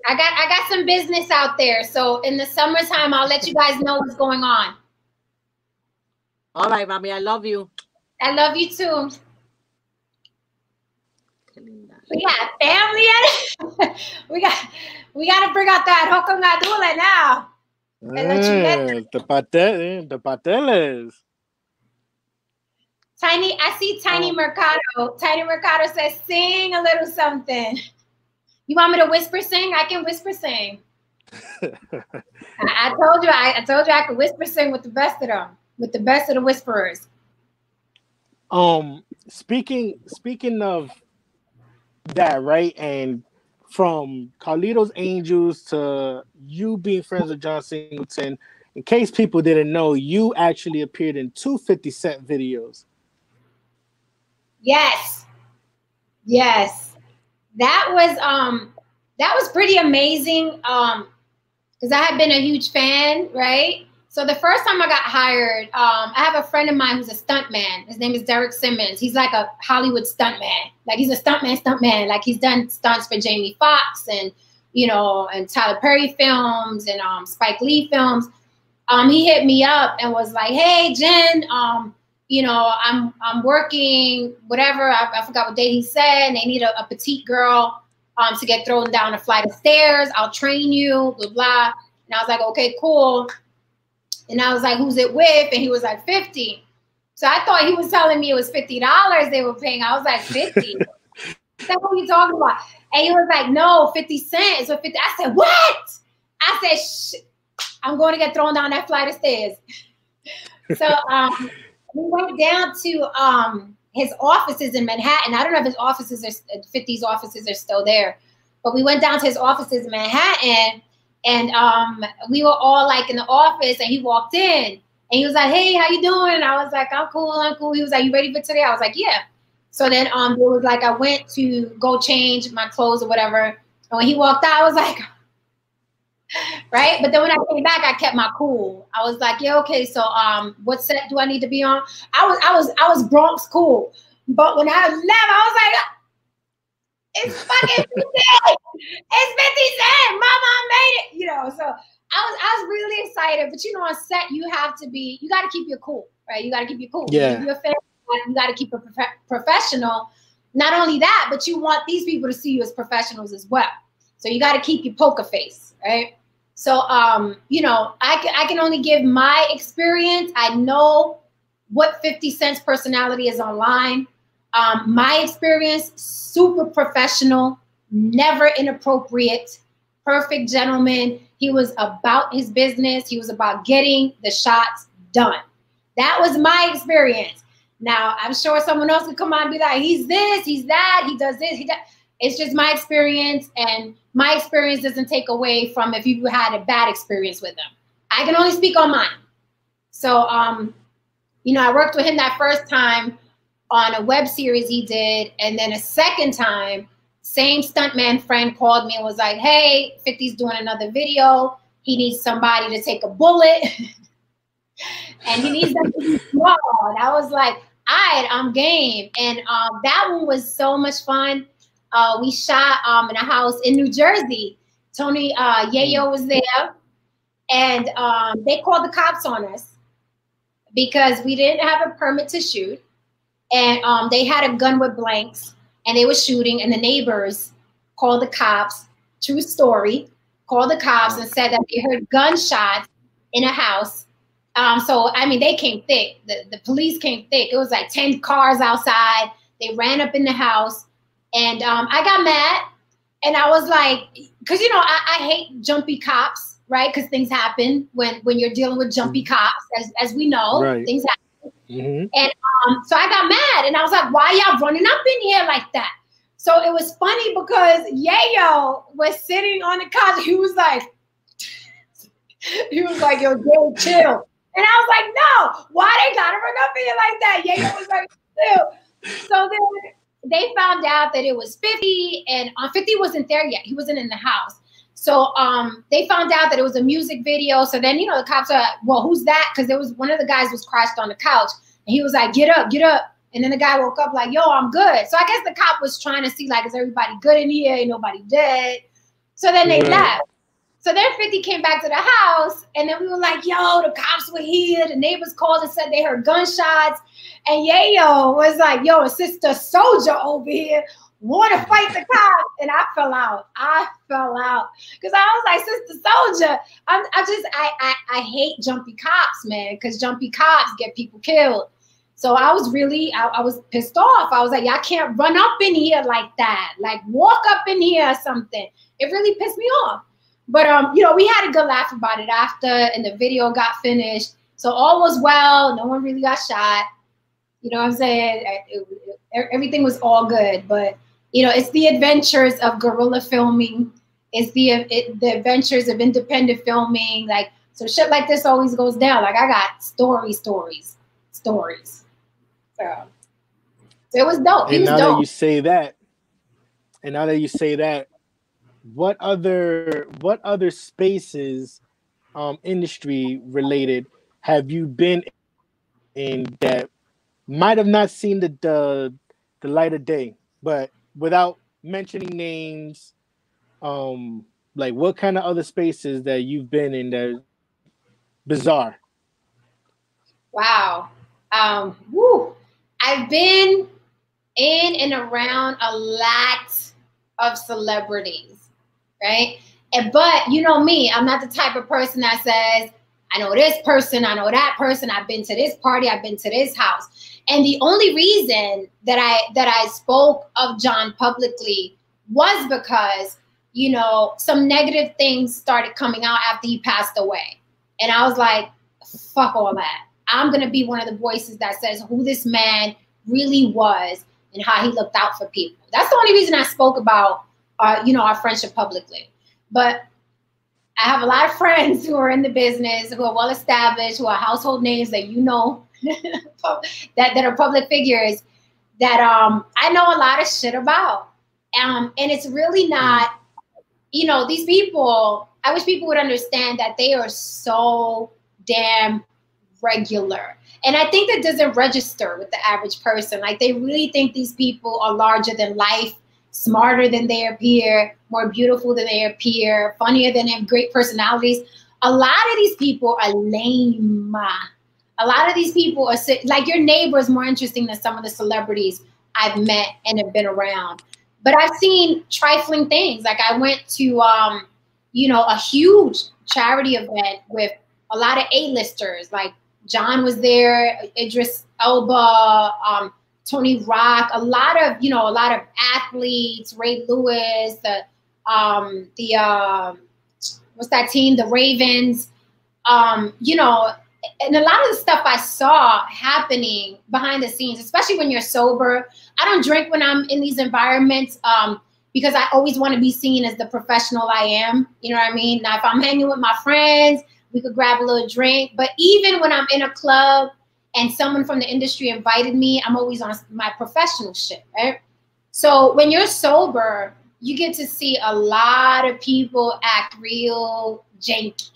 I got some business out there. So in the summertime, I'll let you guys know what's going on. All right, mommy. I love you. I love you too. We got family. we got to bring out that hokongadula now. The pateles. I see Tiny Mercado. Tiny Mercado says, sing a little something. You want me to whisper sing? I can whisper sing. I told you I could whisper sing with the best of them, with the best of the whisperers. Speaking of that, right? And from Carlito's Angels to you being friends with John Singleton, in case people didn't know, you actually appeared in 2 50 Cent videos. Yes. That was pretty amazing. Because I had been a huge fan, right? So the first time I got hired, I have a friend of mine who's a stuntman. His name is Derek Simmons. He's like a Hollywood stuntman. Like he's a stuntman. Like he's done stunts for Jamie Foxx and, you know, and Tyler Perry films and Spike Lee films. He hit me up and was like, "Hey, Jen, you know, I'm working, whatever. I forgot what day he said. And they need a petite girl to get thrown down a flight of stairs. I'll train you, blah, blah." And I was like, "Okay, cool." And I was like, "Who's it with?" And he was like, 50. So I thought he was telling me it was $50 they were paying. I was like, 50? That's what you talking about. And he was like, "No, 50 cents." So 50. I said, "What?" I said, "Shh, I'm going to get thrown down that flight of stairs." So we went down to his offices in Manhattan. I don't know if his offices are 50's offices are still there, but we went down to his offices in Manhattan. And we were all like in the office, and he walked in and he was like, "Hey, how you doing?" And I was like, I'm cool. He was like, "You ready for today?" I was like, "Yeah." So then it was like I went to go change my clothes or whatever. And when he walked out, I was like, right. But then when I came back, I kept my cool. I was like, "Yeah, okay. So what set do I need to be on?" I was Bronx cool. But when I left, I was like, "It's fucking 50. It's 50 cents. Mama, I made it." You know, so I was really excited. But you know, on set, you got to keep your cool, right? You got to keep your cool. Yeah. If you're a fan, you got to keep it professional. Not only that, but you want these people to see you as professionals as well. So you got to keep your poker face, right? So, you know, I can only give my experience. I know what 50 Cent's personality is online. My experience, super professional, never inappropriate, perfect gentleman. He was about his business. He was about getting the shots done. That was my experience. Now, I'm sure someone else could come on and be like, "He's this, he's that, he does this, he does." It's just my experience, and my experience doesn't take away from if you had a bad experience with him. I can only speak on mine. So, you know, I worked with him that first time on a web series he did. And then a second time, same stuntman friend called me and was like, "Hey, 50's doing another video. He needs somebody to take a bullet." And he needs them to be small. And I was like, "All right, I'm game." And that one was so much fun. We shot in a house in New Jersey. Tony Yayo was there. And they called the cops on us because we didn't have a permit to shoot. And they had a gun with blanks, and they were shooting, and the neighbors called the cops. True story. Called the cops and said that they heard gunshots in a house. So, I mean, they came thick. The police came thick. It was like 10 cars outside. They ran up in the house, and I got mad, and I was like, because, you know, I hate jumpy cops, right? Because things happen when you're dealing with jumpy cops, as we know, right. Things happen. Mm-hmm. And so I got mad, and I was like, "Why y'all running up in here like that?" So it was funny because Yayo was sitting on the couch. He was like, "Yo, Jay, chill." And I was like, "No, why they gotta run up in here like that?" Yayo was like, "Chill." So then they found out that it was 50, and 50 wasn't there yet. He wasn't in the house. So they found out that it was a music video. So then, you know, the cops are like, "Well, who's that?" Because there was one of the guys was crashed on the couch, and he was like, "Get up, get up." And then the guy woke up like, "Yo, I'm good." So I guess the cop was trying to see, like, is everybody good in here? Ain't nobody dead. So then they left. So then 50 came back to the house, and then we were like, "Yo, the cops were here." The neighbors called and said they heard gunshots. And Yayo was like, "Yo, a sister soldier over here want to fight the cops." And I fell out. Because I was like, "Sister soldier." I hate jumpy cops, man, because jumpy cops get people killed. So I was really, I was pissed off. I was like, "Y'all can't run up in here like that. Like, walk up in here or something." It really pissed me off. But, you know, we had a good laugh about it after, and the video got finished. So all was well. No one really got shot. You know what I'm saying? Everything was all good. But, you know, it's the adventures of guerrilla filming. It's the adventures of independent filming. Like, so shit like this always goes down. Like, I got stories. So it was dope. And now that you say that, what other spaces industry related have you been in that might have not seen the light of day, but without mentioning names, like what kind of other spaces that you've been in that bizarre? Wow. Woo. I've been in and around a lot of celebrities, right? But you know me, I'm not the type of person that says, I know this person, I know that person, I've been to this party, I've been to this house. And the only reason that I spoke of John publicly was because, you know, some negative things started coming out after he passed away. And I was like, fuck all that. I'm going to be one of the voices that says who this man really was and how he looked out for people. That's the only reason I spoke about, you know, our friendship publicly. But I have a lot of friends who are in the business, who are well established, who are household names that you know, that are public figures that I know a lot of shit about. And it's really not, you know, these people, I wish people would understand that they are so damn regular. And I think that doesn't register with the average person. Like they really think these people are larger than life, smarter than they appear, more beautiful than they appear, funnier than they have, great personalities. A lot of these people are lame. A lot of these people are like your neighbor is more interesting than some of the celebrities I've met and have been around. But I've seen trifling things. Like I went to, you know, a huge charity event with a lot of A-listers. Like John was there, Idris Elba, Tony Rock, a lot of athletes, Ray Lewis, what's that team? The Ravens, you know, and a lot of the stuff I saw happening behind the scenes, especially when you're sober. I don't drink when I'm in these environments because I always want to be seen as the professional I am. You know what I mean? Now, if I'm hanging with my friends, we could grab a little drink. But even when I'm in a club and someone from the industry invited me, I'm always on my professional shit, right? So when you're sober, you get to see a lot of people act real janky.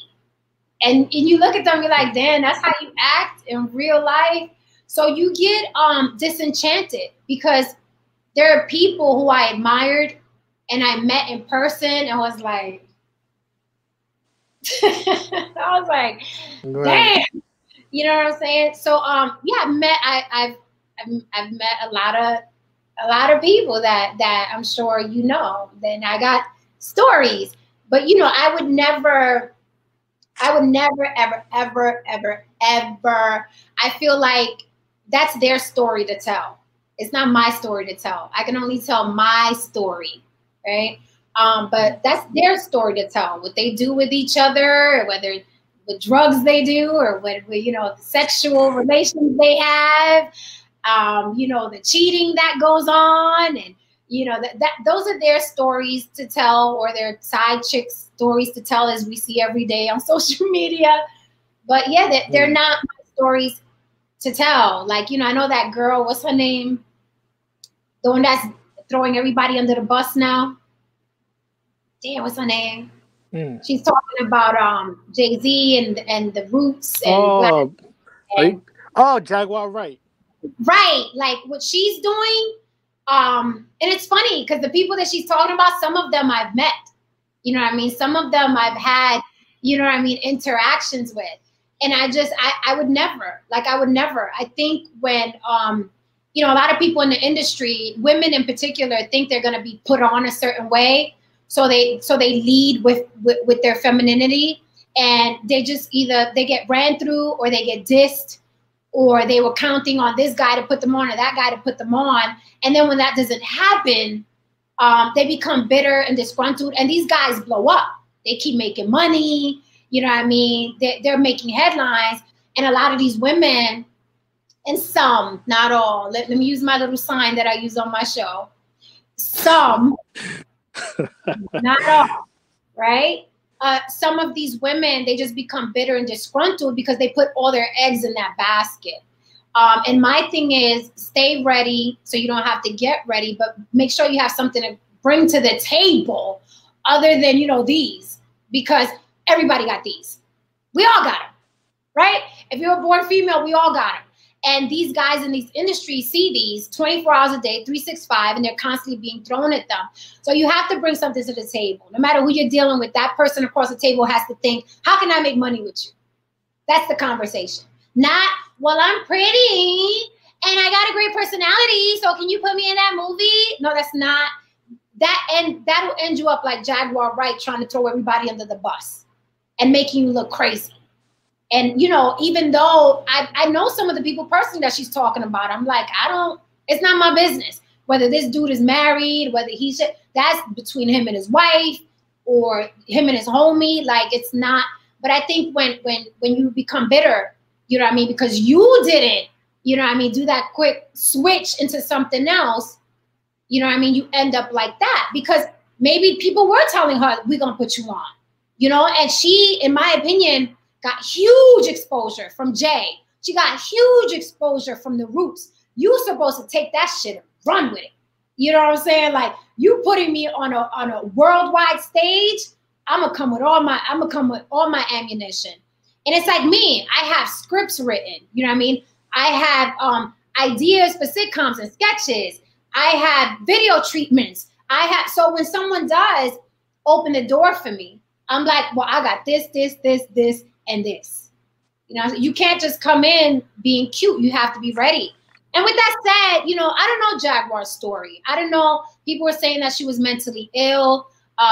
And you look at them, you're like, damn, that's how you act in real life. So you get disenchanted because there are people who I admired and I met in person and was like, I was like, damn, you know what I'm saying? So yeah, I've met a lot of people that I'm sure you know. Then I got stories, but you know, I would never, ever. I feel like that's their story to tell. It's not my story to tell. I can only tell my story, right? But that's their story to tell. What they do with each other, whether what drugs they do, or what you know, the sexual relations they have, you know, the cheating that goes on, and you know that those are their stories to tell, or their side chicks' stories to tell, as we see every day on social media. But yeah, they're not my stories to tell. Like, you know, I know that girl. What's her name? The one that's throwing everybody under the bus now. Damn, what's her name? She's talking about Jay-Z and the Roots and Jaguar Wright. Right, like what she's doing. And it's funny because the people that she's talking about, some of them I've met. You know what I mean? Some of them I've had, you know what I mean, interactions with. And I would never. I think when you know, a lot of people in the industry, women in particular, think they're gonna be put on a certain way. So they lead with their femininity, and they just either they get ran through or they get dissed, or they were counting on this guy to put them on or that guy to put them on. And then when that doesn't happen, they become bitter and disgruntled, and these guys blow up. They keep making money, you know what I mean? They're making headlines, and a lot of these women, and some, not all, let me use my little sign that I use on my show. Some, not all, right? Some of these women, they just become bitter and disgruntled because they put all their eggs in that basket. And my thing is, stay ready so you don't have to get ready, but make sure you have something to bring to the table other than, you know, these, because everybody got these. We all got them, right? If you're a born female, we all got them. And these guys in these industries see these 24 hours a day, 365, and they're constantly being thrown at them. So you have to bring something to the table. No matter who you're dealing with, that person across the table has to think, how can I make money with you? That's the conversation. Not, well, I'm pretty and I got a great personality, so can you put me in that movie? No, that's not. That'll end you up like Jaguar Wright trying to throw everybody under the bus and making you look crazy. And, you know, even though I know some of the people personally that she's talking about, I'm like, it's not my business. Whether this dude is married, whether that's between him and his wife or him and his homie. Like, it's not. But I think when you become bitter, you know what I mean, because you didn't, you know what I mean, do that quick switch into something else, you know what I mean, you end up like that. Because maybe people were telling her, we're going to put you on, you know, and she, in my opinion, got huge exposure from Jay. She got huge exposure from the Roots. You supposed to take that shit and run with it. You know what I'm saying? Like, you putting me on a worldwide stage, I'm gonna come with all my ammunition. And it's like me, I have scripts written, you know what I mean? I have ideas for sitcoms and sketches. I have video treatments. So when someone does open the door for me, I'm like, well, I got this, and this. You know, you can't just come in being cute. You have to be ready. And with that said, you know, I don't know Jaguar's story. I don't know. People were saying that she was mentally ill.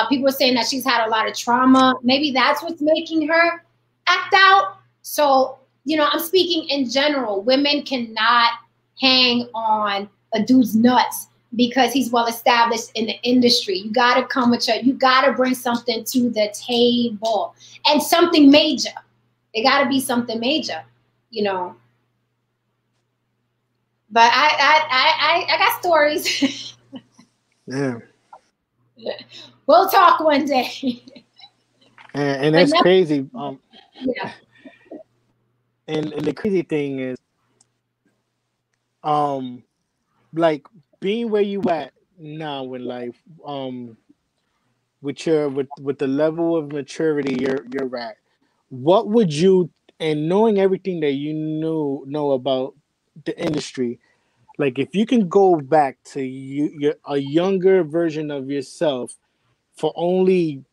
People were saying that she's had a lot of trauma. Maybe that's what's making her act out. So, you know, I'm speaking in general. Women cannot hang on a dude's nuts because he's well established in the industry. You got to come with you got to bring something to the table and something major. It got to be something major, you know. But I got stories. Yeah. We'll talk one day. And that's crazy. Yeah. And the crazy thing is, like being where you at now in life, with the level of maturity you're at, what would you, and knowing everything that you know about the industry, like if you can go back to a younger version of yourself for only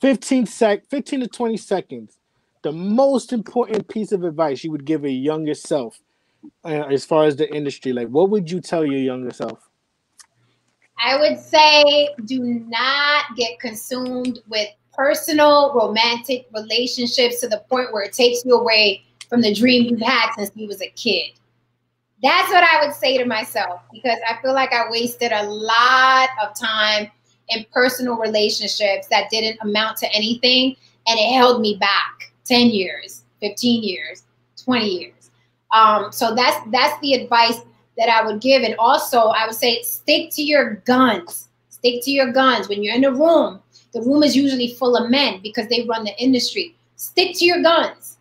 15 to 20 seconds, the most important piece of advice you would give a younger self as far as the industry, like what would you tell your younger self? I would say do not get consumed with personal romantic relationships to the point where it takes you away from the dream you've had since you was a kid. That's what I would say to myself, because I feel like I wasted a lot of time in personal relationships that didn't amount to anything, and it held me back 10 years, 15 years, 20 years. So that's the advice that I would give. And also I would say stick to your guns. Stick to your guns. When you're in a room, the room is usually full of men because they run the industry. Stick to your guns.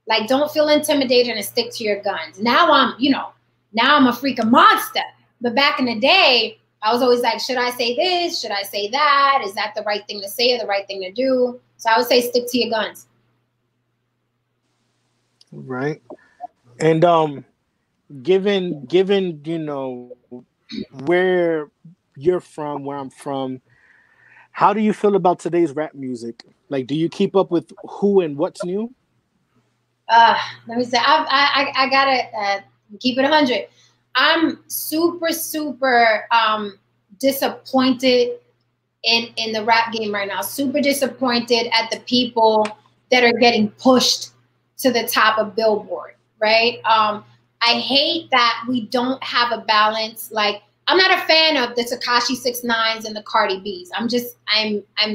Like, don't feel intimidated and stick to your guns. Now I'm a freaking monster. But back in the day, I was always like, should I say this? Should I say that? Is that the right thing to say or the right thing to do? So I would say stick to your guns. Right. And given you know where you're from, where I'm from, how do you feel about today's rap music? Like, do you keep up with who and what's new? Let me say, I gotta keep it 100. I'm super disappointed in the rap game right now. Super disappointed at the people that are getting pushed to the top of Billboard, right? I hate that we don't have a balance. Like, I'm not a fan of the Tekashi 6ix9ines and the Cardi B's. I'm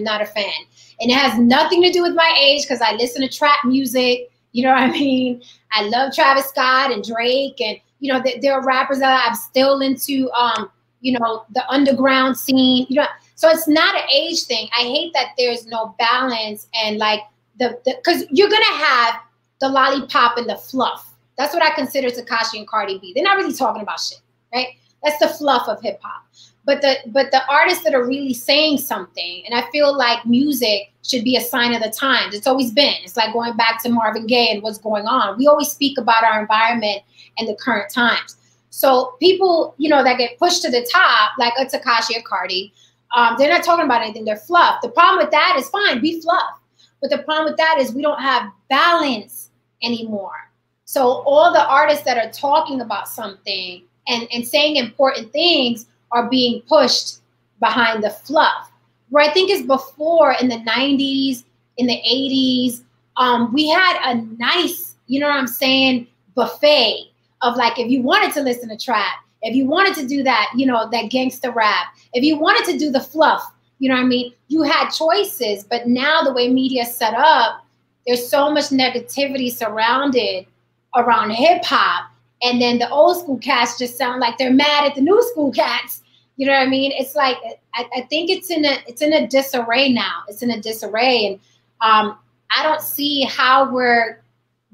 not a fan. And it has nothing to do with my age because I listen to trap music. You know what I mean? I love Travis Scott and Drake, and you know there are rappers that I'm still into. You know, the underground scene. You know, so it's not an age thing. I hate that there's no balance, and like because you're gonna have the lollipop and the fluff. That's what I consider Tekashi and Cardi B. They're not really talking about shit, right? That's the fluff of hip hop. but the artists that are really saying something, and I feel like music should be a sign of the times. It's always been. It's like going back to Marvin Gaye and what's going on. We always speak about our environment and the current times. So people, you know, that get pushed to the top, like a Tekashi or Cardi, they're not talking about anything. They're fluff. The problem with that is fine, be fluff. But the problem with that is we don't have balance anymore. So all the artists that are talking about something and saying important things are being pushed behind the fluff. Where I think is before in the 90s, in the 80s, we had a nice, you know what I'm saying, buffet of like, if you wanted to listen to trap, if you wanted to do that, you know, that gangster rap, if you wanted to do the fluff, you know what I mean? You had choices, but now the way media is set up, there's so much negativity surrounded around hip hop. And then the old school cats just sound like they're mad at the new school cats. You know what I mean? It's like, I think it's in a disarray now. It's in a disarray. And I don't see how we're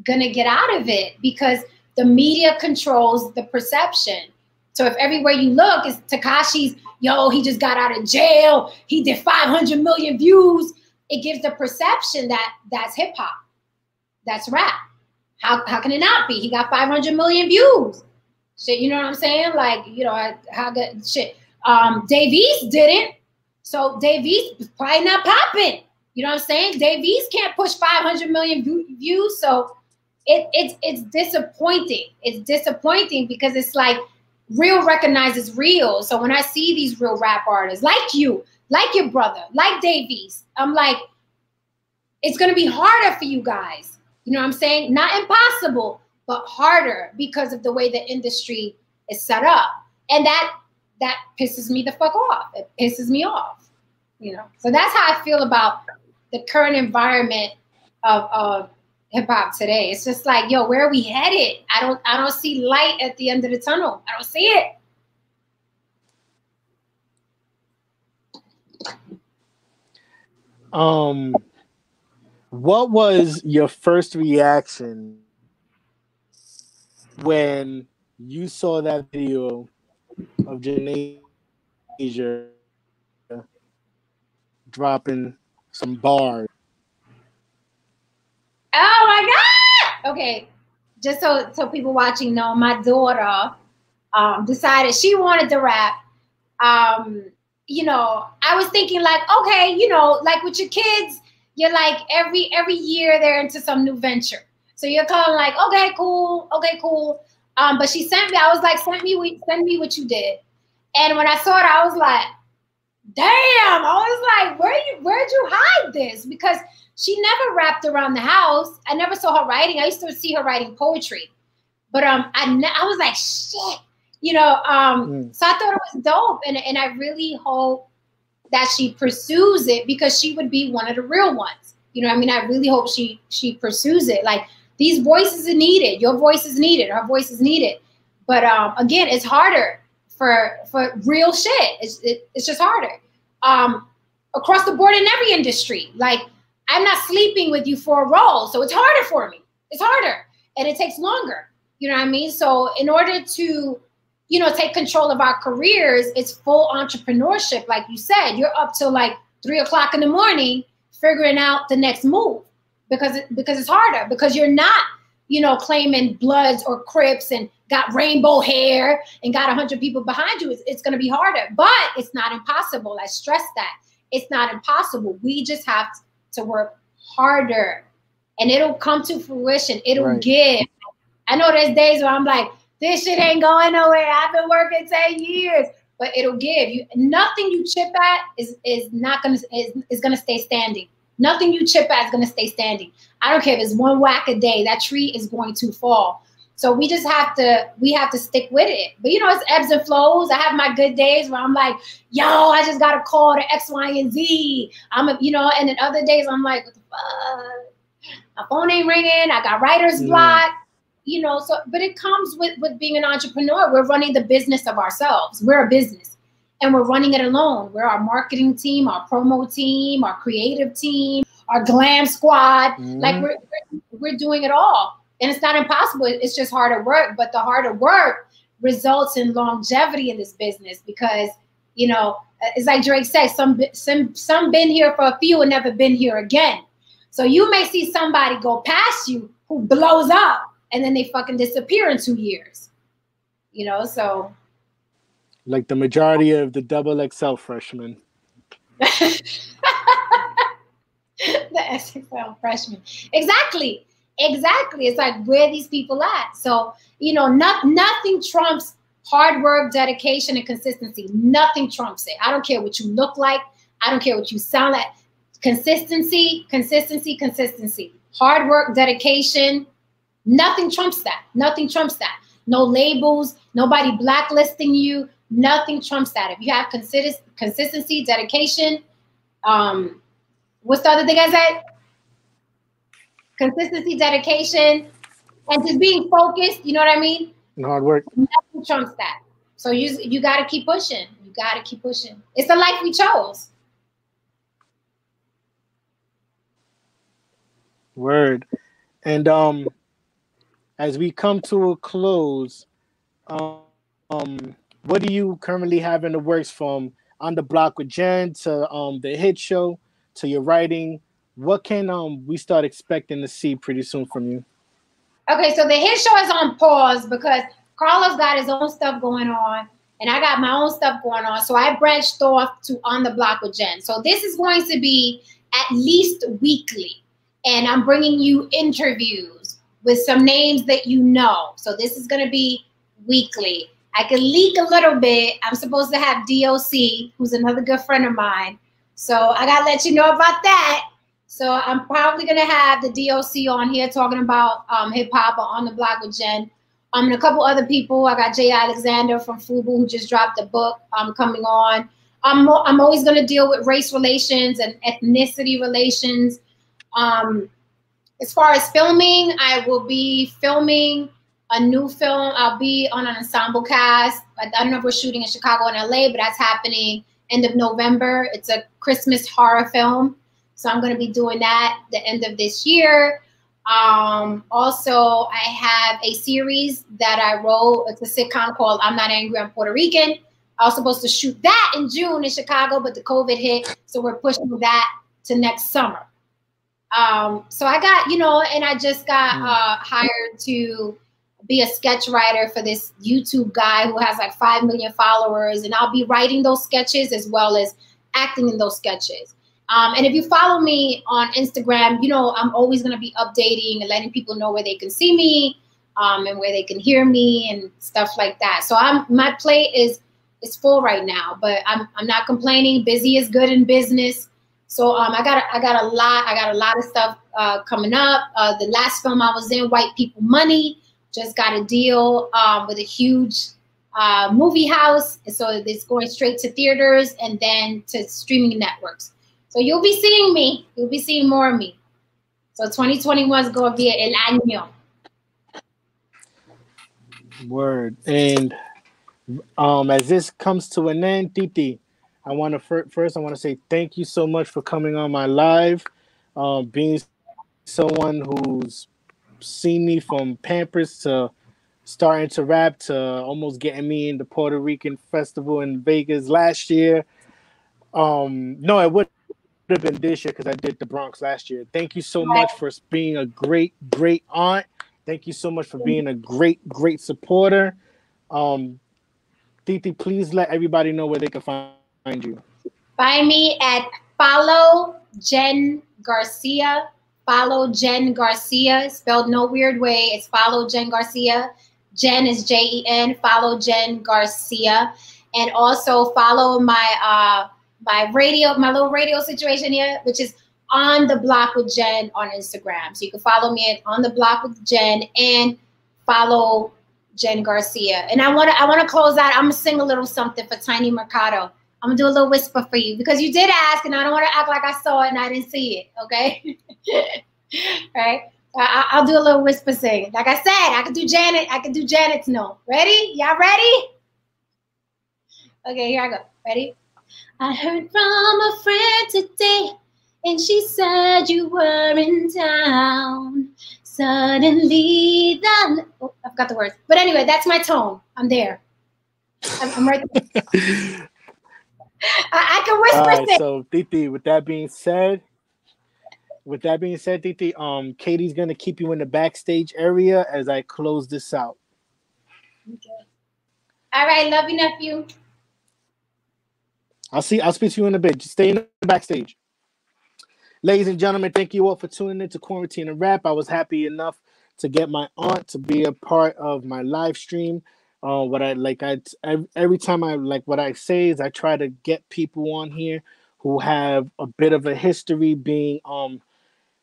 going to get out of it because the media controls the perception. So if everywhere you look is Tekashi's, yo, he just got out of jail, he did 500 million views, it gives the perception that that's hip hop, that's rap. How can it not be? He got 500 million views. Shit, you know what I'm saying? Like, you know, how good shit. Dave East didn't, so Dave East is probably not popping. You know what I'm saying? Dave East can't push 500 million views, so it's disappointing. It's disappointing because it's like real recognizes real. So when I see these real rap artists like you, like your brother, like Dave East, I'm like, it's gonna be harder for you guys. You know what I'm saying? Not impossible, but harder because of the way the industry is set up. And that pisses me the fuck off. It pisses me off, you know? So that's how I feel about the current environment of hip hop today. It's just like, yo, where are we headed? I don't see light at the end of the tunnel. I don't see it. What was your first reaction when you saw that video of Janasia dropping some bars? Oh my God! Okay, just so people watching know, my daughter decided she wanted to rap. You know, I was thinking like, okay, you know, like with your kids, you're like every year they're into some new venture. So you're kind of like, okay, cool. But she sent me, I was like, send me what you did. And when I saw it, I was like, damn, I was like, where'd you hide this? Because she never rapped around the house. I never saw her writing. I used to see her writing poetry. But I was like, shit, you know, so I thought it was dope. And I really hope that she pursues it because she would be one of the real ones. You know what I mean? I really hope she pursues it. Like, these voices are needed. Your voice is needed. Her voice is needed. But again, it's harder for real shit. It's just harder. Across the board in every industry. Like, I'm not sleeping with you for a role, so it's harder for me. It's harder, and it takes longer. You know what I mean? So in order to, you know, take control of our careers, it's full entrepreneurship. Like you said, you're up till like 3 o'clock in the morning figuring out the next move because it's harder, because you're not, you know, claiming Bloods or Crips and got rainbow hair and got 100 people behind you. It's going to be harder, but it's not impossible. I stress that. It's not impossible. We just have to work harder, and it'll come to fruition. It'll give. I know there's days where I'm like, this shit ain't going nowhere. I've been working 10 years, but it'll give. You nothing you chip at is gonna stay standing. Nothing you chip at is gonna stay standing. I don't care if it's one whack a day. That tree is going to fall. So we just have to stick with it. But you know, it's ebbs and flows. I have my good days where I'm like, yo, I just got a call to X, Y, and Z. You know, and then other days I'm like, what the fuck? My phone ain't ringing. I got writer's block. You know, so but it comes with being an entrepreneur. We're running the business of ourselves. We're a business, and we're running it alone. We're our marketing team, our promo team, our creative team, our glam squad. Like we're doing it all. And it's not impossible. It's just harder work. But the harder work results in longevity in this business because, You know, it's like Drake said, some been here for a few and never been here again. So you may see somebody go past you who blows up and then they fucking disappear in 2 years. You know, so. Like the majority of the double XL freshmen. The XL freshmen. Exactly. It's like, where these people at? So, you know, nothing trumps hard work, dedication, and consistency. Nothing trumps it. I don't care what you look like. I don't care what you sound like. Consistency. Hard work, dedication. Nothing trumps that. No labels, nobody blacklisting you. Nothing trumps that. If you have consistency, dedication, what's the other thing I said? Consistency, dedication, and just being focused. You know what I mean? And hard work. Nothing trumps that. So you got to keep pushing. It's the life we chose. Word. And as we come to a close, what do you currently have in the works, from On the Block with Jen to the hit show to your writing? What can we start expecting to see pretty soon from you? Okay, so the hit show is on pause because Carlos got his own stuff going on and I got my own stuff going on. So I branched off to On the Block with Jen. So this is going to be at least weekly. And I'm bringing you interviews with some names that you know. So this is going to be weekly. I can leak a little bit. I'm supposed to have DOC, who's another good friend of mine. So I got to let you know about that. So I'm probably going to have the DOC on here talking about hip-hop On the Block with Jen. And a couple other people. I got Jay Alexander from FUBU, who just dropped a book coming on. I'm always going to deal with race relations and ethnicity relations. As far as filming, I will be filming a new film. I'll be on an ensemble cast. I don't know if we're shooting in Chicago and LA, but that's happening end of November. It's a Christmas horror film. So I'm going to be doing that the end of this year. Also, I have a series that I wrote. It's a sitcom called I'm Not Angry, I'm Puerto Rican. I was supposed to shoot that in June in Chicago, but the COVID hit. So we're pushing that to next summer. So I got, and I just got hired to be a sketch writer for this YouTube guy who has like 5 million followers. And I'll be writing those sketches as well as acting in those sketches. And if you follow me on Instagram, I'm always going to be updating and letting people know where they can see me and where they can hear me and stuff like that. So my plate is full right now, but I'm not complaining. Busy is good in business. So I got a lot of stuff coming up. The last film I was in, White People Money, just got a deal with a huge movie house. And so it's going straight to theaters and then to streaming networks. So you'll be seeing me. You'll be seeing more of me. So 2021 is going to be el año. Word. And as this comes to an end, Titi, I want to say thank you so much for coming on my live, being someone who's seen me from Pampers to starting to rap to almost getting me in the Puerto Rican festival in Vegas last year. No, it would have been this year because I did the Bronx last year. Thank you so much for being a great, great aunt. Thank you so much for being a great, great supporter. Titi, please let everybody know where they can find you. Find me at follow Jen Garcia. Follow Jen Garcia, spelled no weird way. It's follow Jen Garcia. Jen is Jen. Follow Jen Garcia, and also follow my my little radio situation here, which is On the Block with Jen on Instagram. So you can follow me at On the Block with Jen and follow Jen Garcia. And I want to close out. I'm gonna sing a little something for Tiny Mercado. I'm gonna do a little whisper for you because you did ask, and I don't want to act like I saw it and I didn't see it. Okay, right? I'll do a little whisper sing. Like I said, I can do Janet. I can do Janet's note. Ready? Y'all ready? Okay, here I go. Ready? I heard from a friend today, and she said you were in town. Suddenly, I forgot the words. But anyway, that's my tone. I'm there. I'm right there. I can whisper All right, things. so Titi, with that being said, Titi, Katie's gonna keep you in the backstage area as I close this out. Okay. All right, love you, nephew. I'll speak to you in a bit. Just stay in the backstage. Ladies and gentlemen, thank you all for tuning in to Quarantine and Rap. I was happy enough to get my aunt to be a part of my live stream. What I like, every time I like what I say is I try to get people on here who have a bit of a history being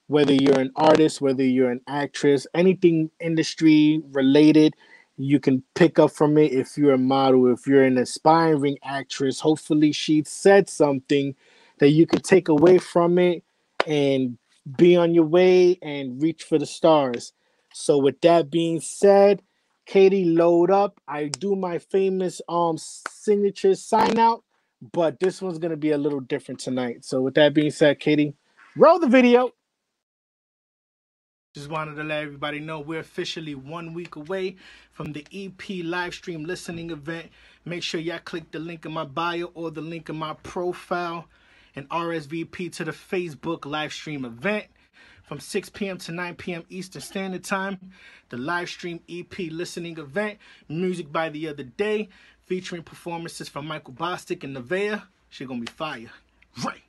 whether you're an artist, whether you're an actress, anything industry related, you can pick up from it. If you're a model, if you're an aspiring actress, hopefully she said something that you can take away from it and be on your way and reach for the stars. So with that being said, Katie, load up. I do my famous signature sign out, but this one's gonna be a little different tonight. So with that being said, Katie, roll the video. Just wanted to let everybody know we're officially 1 week away from the EP live stream listening event. Make sure y'all click the link in my bio or the link in my profile and RSVP to the Facebook live stream event from 6 p.m. to 9 p.m. Eastern Standard Time. The live stream EP listening event, music by the other day, featuring performances from Michael Bostic and Nevaeh. Shit gonna be fire. Right.